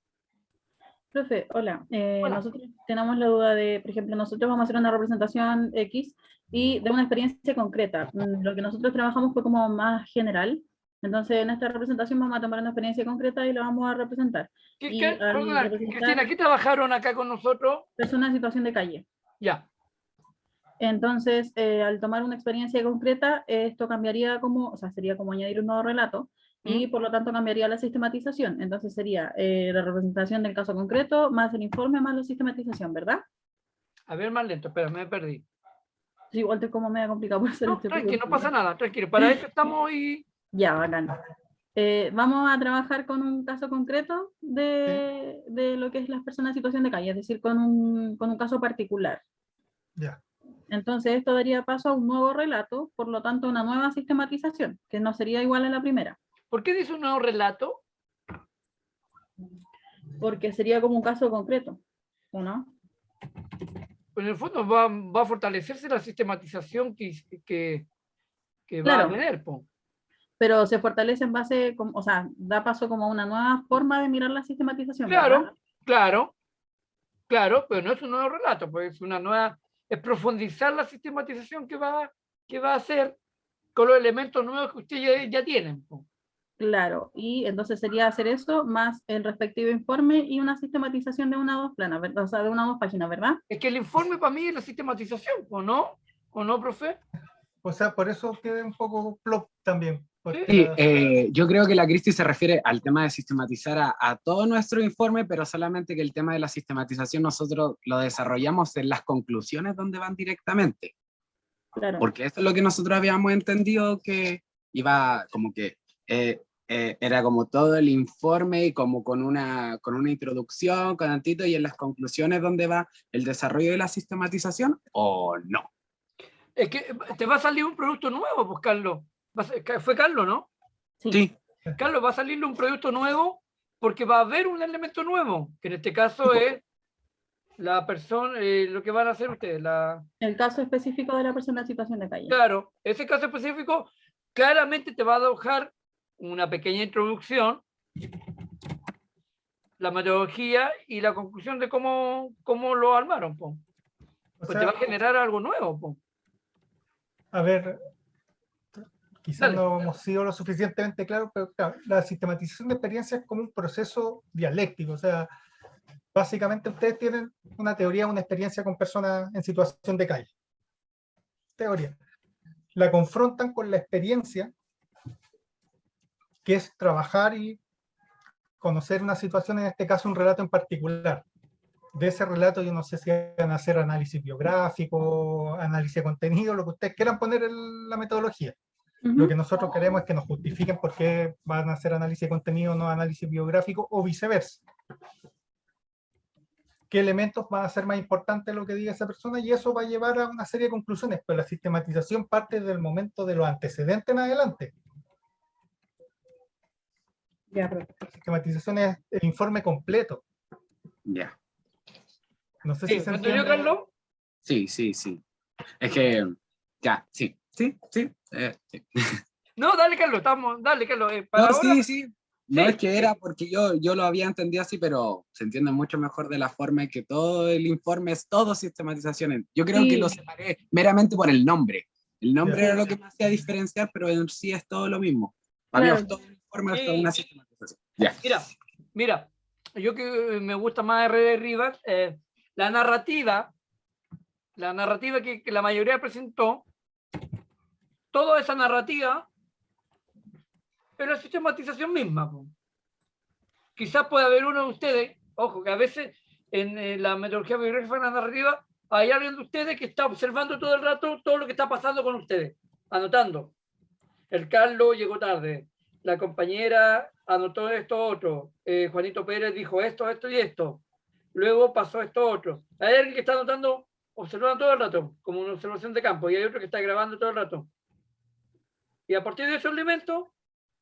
Profe, hola. Hola. Nosotros tenemos la duda de, por ejemplo, nosotros vamos a hacer una representación X y de una experiencia concreta. Lo que nosotros trabajamos fue como más general. Entonces, en esta representación vamos a tomar una experiencia concreta y la vamos a representar. Perdona, Cristina, ¿qué trabajaron acá con nosotros? Personas en situación de calle. Ya. Entonces, al tomar una experiencia concreta, esto cambiaría o sea, sería como añadir un nuevo relato y por lo tanto cambiaría la sistematización. Entonces sería la representación del caso concreto, más el informe, más la sistematización, ¿verdad? A ver, más lento, espera, me perdí. Sí, igual estoy como medio complicado por hacer Tranquilo, no pasa nada, tranquilo. Para eso estamos y... Ya, bacán. Vamos a trabajar con un caso concreto de lo que es las personas en situación de calle, es decir, con un caso particular. Ya. Entonces esto daría paso a un nuevo relato, por lo tanto una nueva sistematización, que no sería igual a la primera. ¿Por qué dice un nuevo relato? Porque sería como un caso concreto, ¿o no? Pues en el fondo va a fortalecerse la sistematización que Claro. va a tener. Po. Pero se fortalece en base, o sea, da paso como a una nueva forma de mirar la sistematización. Claro, ¿verdad? claro, pero no es un nuevo relato, pues es profundizar la sistematización que va a hacer con los elementos nuevos que ustedes ya tienen. Po. Claro, y entonces sería hacer eso más el respectivo informe y una sistematización de una o dos planas, ¿verdad? O sea, de una o dos páginas, ¿verdad? Es que el informe para mí es la sistematización, ¿o no? ¿O no, profe? O sea, por eso quedé un poco plop también. Sí, yo creo que la Cristi se refiere al tema de sistematizar a todo nuestro informe, pero solamente que el tema de la sistematización nosotros lo desarrollamos en las conclusiones donde van directamente. Claro. Porque eso es lo que nosotros habíamos entendido que iba como que era como todo el informe y como con una introducción, con antito, y en las conclusiones donde va el desarrollo de la sistematización, ¿o no? Es que te va a salir un producto nuevo, pues, Carlos. Fue Carlos, ¿no? Sí. Carlos, va a salirle un producto nuevo porque va a haber un elemento nuevo, que en este caso es la persona, lo que van a hacer ustedes, El caso específico de la persona en situación de calle. claro, ese caso específico claramente te va a dejar una pequeña introducción, la metodología y la conclusión de cómo lo armaron, po. O Pues sea, te va a generar algo nuevo, po. a ver, quizás Dale. no hemos sido lo suficientemente claros, pero claro, la sistematización de experiencias es como un proceso dialéctico. O sea, básicamente ustedes tienen una teoría, una experiencia con personas en situación de calle. Teoría. La confrontan con la experiencia, que es trabajar y conocer una situación, en este caso un relato en particular. De ese relato yo no sé si van a hacer análisis biográfico, análisis de contenido, lo que ustedes quieran poner en la metodología. Lo que nosotros queremos es que nos justifiquen por qué van a hacer análisis de contenido, no análisis biográfico, o viceversa. ¿Qué elementos van a ser más importantes de lo que diga esa persona? Y eso va a llevar a una serie de conclusiones, pero la sistematización parte del momento de los antecedentes en adelante. Ya, perfecto. La sistematización es el informe completo. Ya. No sé Sí, si se ¿me entendió, entiende. Carlos? Sí, sí, sí. Es que, ya, sí, sí, sí. Sí. No, dale, Carlos, dale, Carlos. No, Para ahora, sí, sí. No sí, es que era porque yo lo había entendido así, pero se entiende mucho mejor de la forma en que todo el informe es todo sistematización. Yo creo que lo Sí. separé meramente por el nombre. El nombre Ya. era lo que me hacía diferenciar, pero en sí es todo lo mismo. Para Claro. mí todo el informe es Sí. toda una sistematización. Ya. mira, yo que me gusta más R.D. Rivas, la narrativa que la mayoría presentó, toda esa narrativa es la sistematización misma, po. Quizás pueda haber uno de ustedes, ojo, que a veces en la metodología biográfica de la narrativa hay alguien de ustedes que está observando todo el rato todo lo que está pasando con ustedes, anotando. El Carlos llegó tarde, la compañera anotó esto otro, Juanito Pérez dijo esto, esto y esto, luego pasó esto otro. Hay alguien que está anotando, observando todo el rato, como una observación de campo, y hay otro que está grabando todo el rato. Y a partir de esos elementos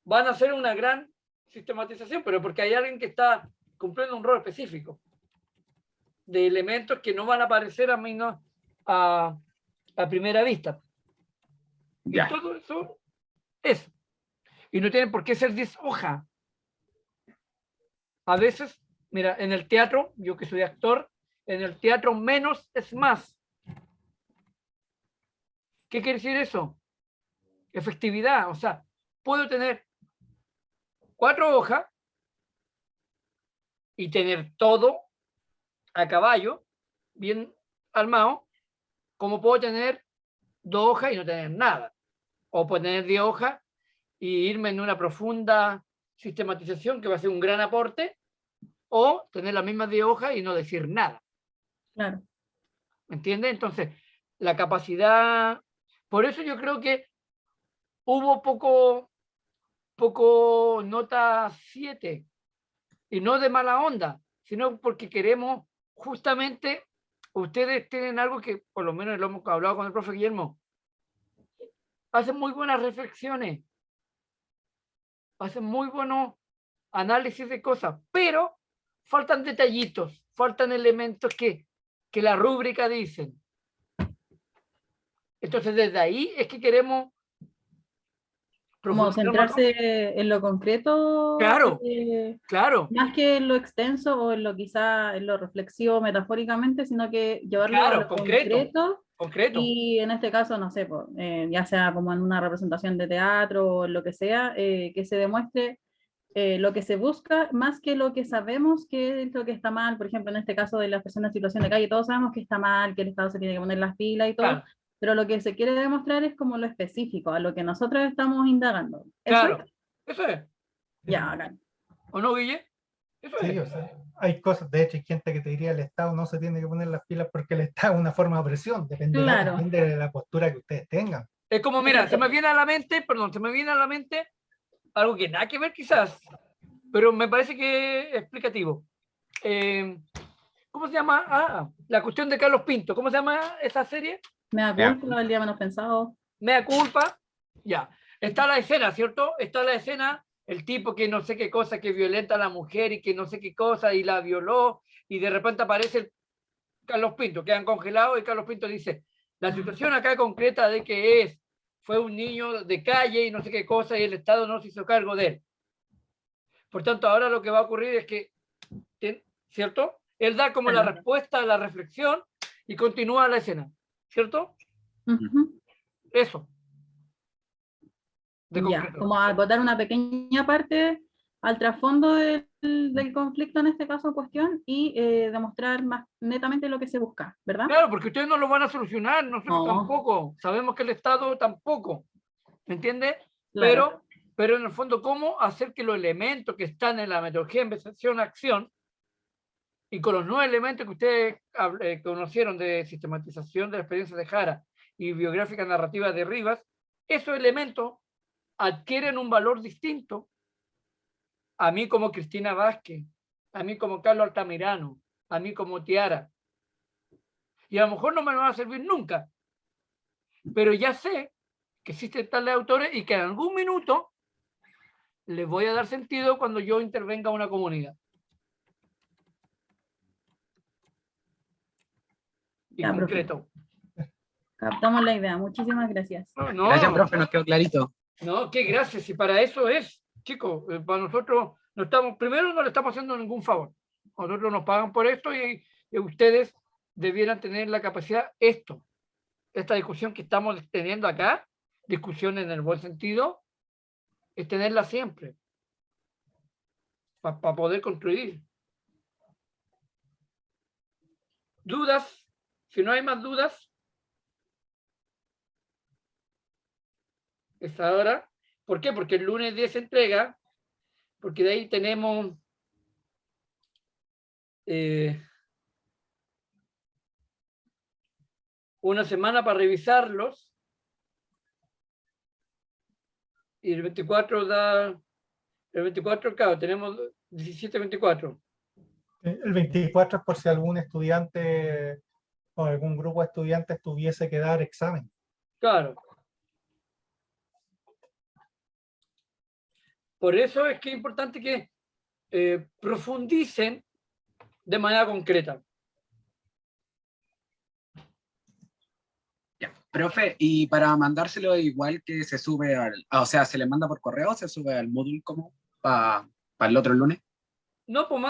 van a hacer una gran sistematización, pero porque hay alguien que está cumpliendo un rol específico de elementos que no van a aparecer a primera vista. Ya. Y todo eso es. Y no tienen por qué ser 10 hojas. A veces, mira, en el teatro, yo que soy actor, en el teatro menos es más. ¿Qué quiere decir eso? Efectividad. O sea, puedo tener 4 hojas y tener todo a caballo, bien armado, como puedo tener 2 hojas y no tener nada. O puedo tener 10 hojas y irme en una profunda sistematización que va a ser un gran aporte, o tener las mismas 10 hojas y no decir nada. Claro. ¿Me entiendes? Entonces, la capacidad... Por eso yo creo que hubo poco nota 7, y no de mala onda, sino porque queremos justamente, ustedes tienen algo que por lo menos lo hemos hablado con el profe Guillermo, hacen muy buenas reflexiones, hacen muy buenos análisis de cosas, pero faltan detallitos, faltan elementos que la rúbrica dicen. Entonces desde ahí es que queremos Como profundizar más. centrarse en lo concreto, Claro, claro, más que en lo extenso o en lo quizá en lo reflexivo metafóricamente, sino que llevarlo a claro, lo concreto. y en este caso, no sé, pues, ya sea como en una representación de teatro o lo que sea, que se demuestre lo que se busca más que lo que sabemos que es lo que está mal. Por ejemplo, en este caso de las personas en situación de calle, todos sabemos que está mal, que el Estado se tiene que poner las pilas y todo, Claro. pero lo que se quiere demostrar es como lo específico, a lo que nosotros estamos indagando. ¿Eso Claro, es? eso es. Ya, acá. ¿O no, Guille? Eso Sí, es. o sea, hay cosas, de hecho, hay gente que te diría el Estado no se tiene que poner las pilas porque el Estado es una forma de opresión, depende Claro. de la postura que ustedes tengan. Es como, mira, Exacto. se me viene a la mente algo que nada que ver quizás, pero me parece que es explicativo. ¿Cómo se llama? La cuestión de Carlos Pinto. ¿Cómo se llama esa serie? Me da culpa, el día menos pensado. Mea culpa. Ya. Está la escena, ¿cierto? Está la escena, el tipo que no sé qué cosa, que violenta a la mujer y que no sé qué cosa, y la violó, y de repente aparece Carlos Pinto, quedan congelados y Carlos Pinto dice, la situación acá concreta de que fue un niño de calle y no sé qué cosa y el Estado no se hizo cargo de él. Por tanto, ahora lo que va a ocurrir es que, ¿cierto? Él da como la respuesta a la reflexión y continúa la escena, ¿cierto? Eso. De Ya, concreto. como acotar una pequeña parte al trasfondo del conflicto en este caso en cuestión y demostrar más netamente lo que se busca, ¿verdad? Claro, porque ustedes no lo van a solucionar, nosotros No. tampoco. Sabemos que el Estado tampoco. ¿Me entiende? Claro. Pero en el fondo, ¿cómo hacer que los elementos que están en la metodología de investigación-acción y con los nuevos elementos que ustedes conocieron de sistematización de la experiencia de Jara y biográfica narrativa de Rivas, esos elementos adquieren un valor distinto a mí como Cristina Vázquez, a mí como Carlos Altamirano, a mí como Tiara. Y a lo mejor no me van a servir nunca, pero ya sé que existen tales autores y que en algún minuto les voy a dar sentido cuando yo intervenga a una comunidad. Y Ya, concreto. Captamos la idea, muchísimas gracias. No, Gracias, profe, nos quedó clarito. no, qué gracias, y para eso es, chicos, para nosotros no estamos, primero no le estamos haciendo ningún favor. Nosotros nos pagan por esto y ustedes debieran tener la capacidad, esta discusión que estamos teniendo acá, discusión en el buen sentido, es tenerla siempre, para poder construir. ¿Dudas? Si no hay más dudas, es ahora. ¿Por qué? Porque el lunes 10 se entrega, porque de ahí tenemos una semana para revisarlos, y el 24 claro, tenemos 17-24. El 24 es por si algún estudiante o algún grupo de estudiantes tuviese que dar examen. Claro. Por eso es que es importante que profundicen de manera concreta. Ya. Profe, y para mandárselo igual que se sube o sea, ¿se le manda por correo o se sube al Moodle como para el otro lunes? No, pues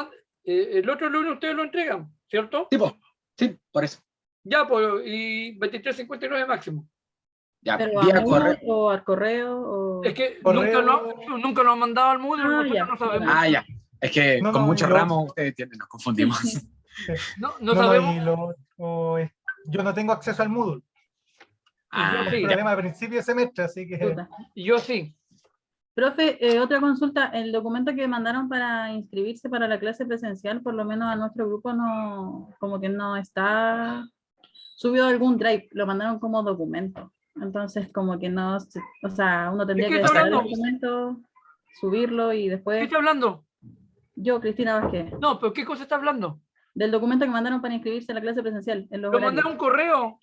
el otro lunes ustedes lo entregan, ¿cierto? Sí, pues, sí, por eso. Ya, pues, y 23.59 máximo. Ya, Pero vía a Moodle correo. o al correo o... Es que Correo. nunca lo han mandado al Moodle, nosotros ya. no sabemos. Ah, ya. Es que No, con no, muchos yo- ramos ustedes tienen, nos confundimos. No sabemos. y yo no tengo acceso al Moodle. Ah, Sí. El problema de principio de semestre, así que Puta. Yo sí. Profe, otra consulta, el documento que mandaron para inscribirse para la clase presencial, por lo menos a nuestro grupo no, como que no está subido a algún drive, lo mandaron como documento. Entonces, como que no, o sea, uno tendría qué que está descargar el hablando? documento, subirlo y ¿Qué después, está hablando? yo, Cristina Vázquez, No, pero ¿qué cosa está hablando? del documento que mandaron para inscribirse a la clase presencial en los Lo horarios. mandé a un correo.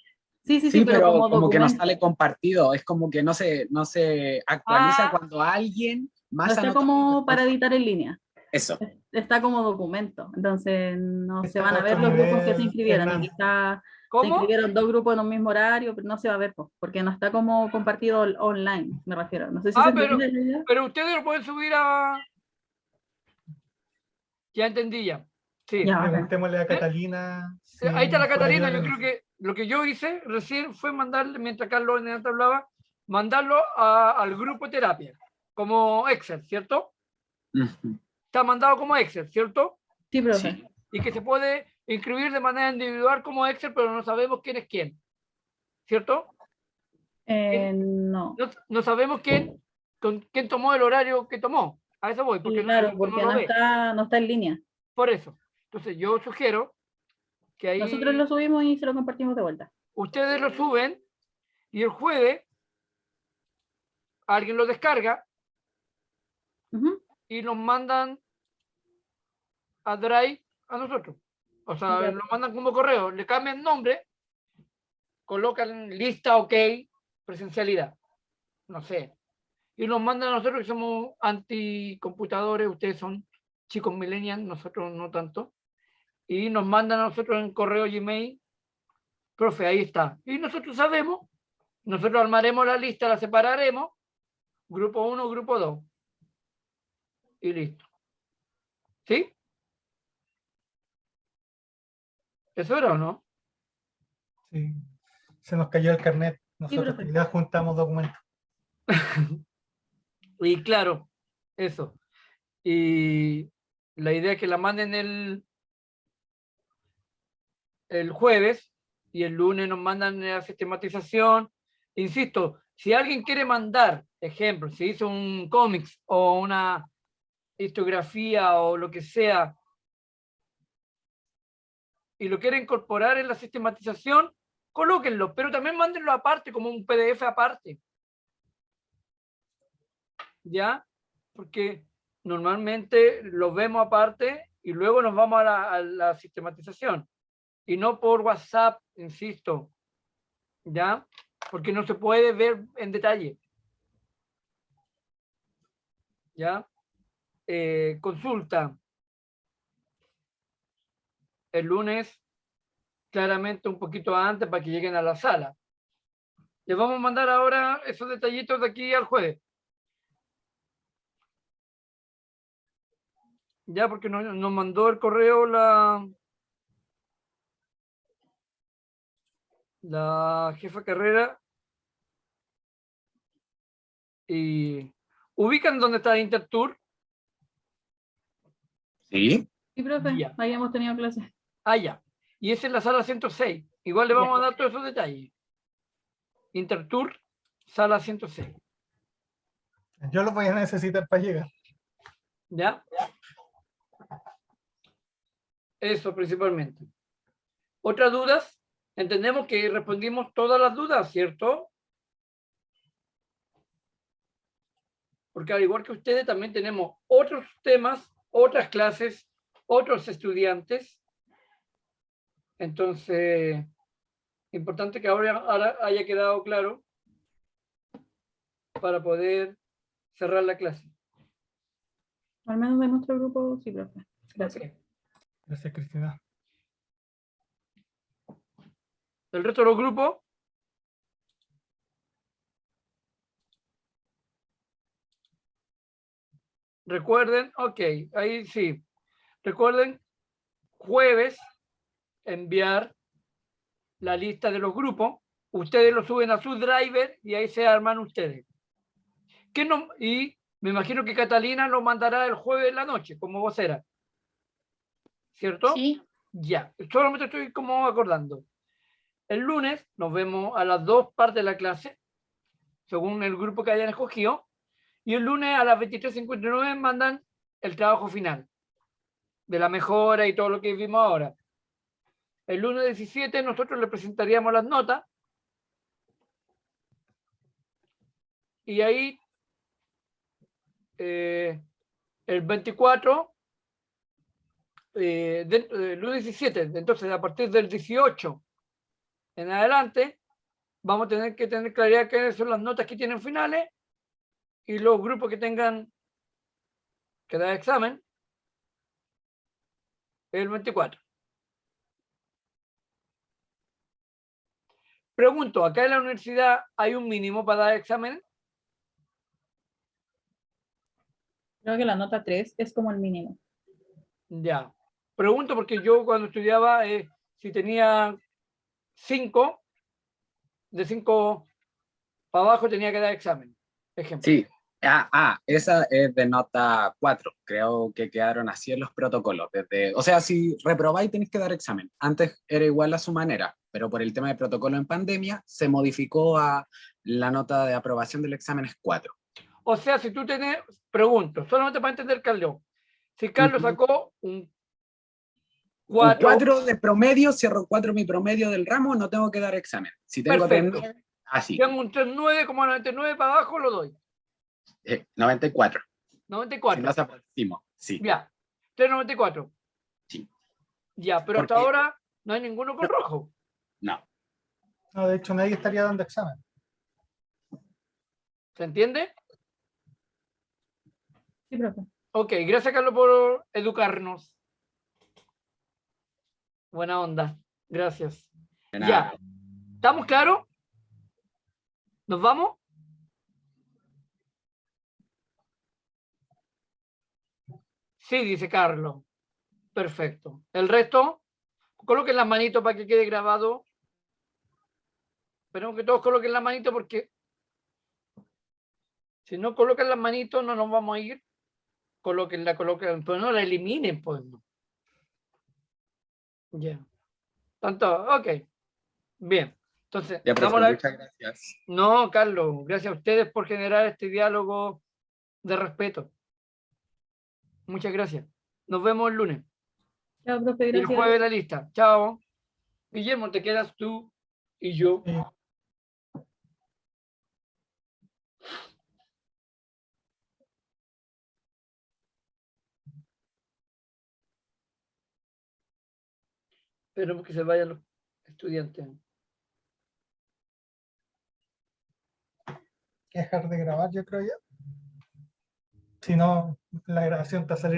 Sí, sí, pero como como que no documento. sale compartido, es como que no se actualiza Ah. cuando alguien No más está anotado como después. para editar en línea, Eso. está como documento, entonces no se Está van a ver como los grupos que se ver, inscribieron. Hernán. Aquí está, se ¿Cómo? inscribieron 2 grupos en un mismo horario, pero no se va a ver, po, porque no está como compartido online, me refiero. No sé si se entiende la idea. Pero ustedes lo pueden subir a... Ya entendí ya. Sí. Ya, bacán. Preguntémosle a Catalina. si Ahí está la puede Catalina. ayudar Yo en creo eso. que lo que yo hice recién fue mandarle, mientras Carlos en el hablaba, mandarlo al grupo terapia, como Excel, ¿cierto? Ujú. Está mandado como Excel, ¿cierto? Sí, profe. Sí. Y que se puede inscribir de manera individual como Excel, pero no sabemos quién es quién, ¿cierto? No. No sabemos quién tomó el horario que tomó. A eso voy, porque Sí, claro, no porque lo no ve. está en línea. Por eso. Entonces yo sugiero que ahí Nosotros lo subimos y se lo compartimos de vuelta. ustedes lo suben y el jueves alguien lo descarga Ujú. y nos mandan a Drive a nosotros. O sea, Ya. lo mandan como correo, le cambian nombre, colocan lista OK, presencialidad, no sé. Y nos mandan a nosotros que somos anticomputadores, ustedes son chicos millennials, nosotros no tanto. y nos mandan a nosotros en correo Gmail, profe, ahí está. Y nosotros sabemos, nosotros armaremos la lista, la separaremos, grupo 1, grupo 2. Y listo. ¿Sí? ¿Eso era o no? Sí. Se nos cayó el carnet. Nosotros profe. ya juntamos documentos. Y claro, eso. Y la idea es que la manden el jueves y el lunes nos mandan la sistematización. Insisto, si alguien quiere mandar, ejemplo, si hizo un cómics o una histografía o lo que sea, y lo quiere incorporar en la sistematización, colóquenlo, pero también mándenlo aparte, como un PDF aparte. ¿Ya? Porque normalmente lo vemos aparte y luego nos vamos a la sistematización. Y no por WhatsApp, insisto. ¿Ya? Porque no se puede ver en detalle. ¿Ya? Consulta. El lunes, claramente un poquito antes para que lleguen a la sala. Les vamos a mandar ahora esos detallitos de aquí al jueves. Ya, porque nos mandó el correo la jefa Carrera. Y ubican dónde está Intertour. Sí. Sí, profe, Ya. ahí hemos tenido clases. Ah, ya. Y es en la sala 106. Igual le Ya. vamos a dar todos esos detalles. Intertour, sala 106. Yo los voy a necesitar para llegar. ¿Ya? Eso principalmente. ¿Otras dudas? Entendemos que respondimos todas las dudas, ¿cierto? Porque al igual que ustedes, también tenemos otros temas, otras clases, otros estudiantes. Entonces, importante que ahora haya quedado claro para poder cerrar la clase. Al menos de nuestro grupo, sí, profe. Gracias. Ok. Gracias, Cristina. El resto de los grupos. Recuerden, ok, ahí sí. Recuerden, jueves, enviar la lista de los grupos. Ustedes lo suben a su driver y ahí se arman ustedes. Y me imagino que Catalina lo mandará el jueves en la noche, como vocera. ¿Cierto? Sí. Ya, solamente estoy como acordando. El lunes nos vemos a las 2 partes de la clase, según el grupo que hayan escogido. Y el lunes a las 23:59 mandan el trabajo final de la mejora y todo lo que vimos ahora. El lunes 17 nosotros le presentaríamos las notas. Y ahí, el 24, el lunes 17, entonces a partir del 18 en adelante, vamos a tener que tener claridad qué son las notas que tienen finales y los grupos que tengan que dar examen el 24. Pregunto, ¿acá en la universidad hay un mínimo para dar examen? Creo que la nota 3 es como el mínimo. Ya. Pregunto porque yo cuando estudiaba, si tenía 5, de 5 para abajo tenía que dar examen. Ejemplo. Sí. Esa es de nota 4. Creo que quedaron así en los protocolos. O sea, si reprobáis tenéis que dar examen. Antes era igual a su manera, pero por el tema de protocolo en pandemia se modificó a la nota de aprobación del examen es 4. O sea, si tú tenés, pregunto, solamente para entender Carlos, si Carlos sacó un 4, 4 de promedio, cierro 4 mi promedio del ramo, no tengo que dar examen. Si tengo perfecto. así. Tengo un 3,9, como 99 para abajo, lo doy. 94. 94. Si nos aproximo, sí. Ya, 3,94. Sí. Ya, pero Porque- hasta ahora no hay ninguno con rojo. No. No, de hecho, nadie estaría dando examen. ¿Se entiende? Sí, profe. Ok, gracias Carlos por educarnos. Buena onda. Gracias. De Ya. nada. ¿Estamos claros? ¿Nos vamos? Sí, dice Carlos. Perfecto. El resto, coloquen las manitos para que quede grabado. Esperemos que todos coloquen las manitos porque si no colocan las manitos no nos vamos a ir. Colóquenla, pero no la eliminen, pues. No. Ya. Tanto, ok. Bien. Entonces, Ya, profe, damos muchas gracias. No, Carlos, gracias a ustedes por generar este diálogo de respeto. Muchas gracias. Nos vemos el lunes. Chao, profe, Y el gracias. jueves la lista. Chao. Guillermo, te quedas tú y yo. Sí. Esperemos que se vayan los estudiantes. Dejar de grabar, yo creo ya. Si no, la grabación te va a salir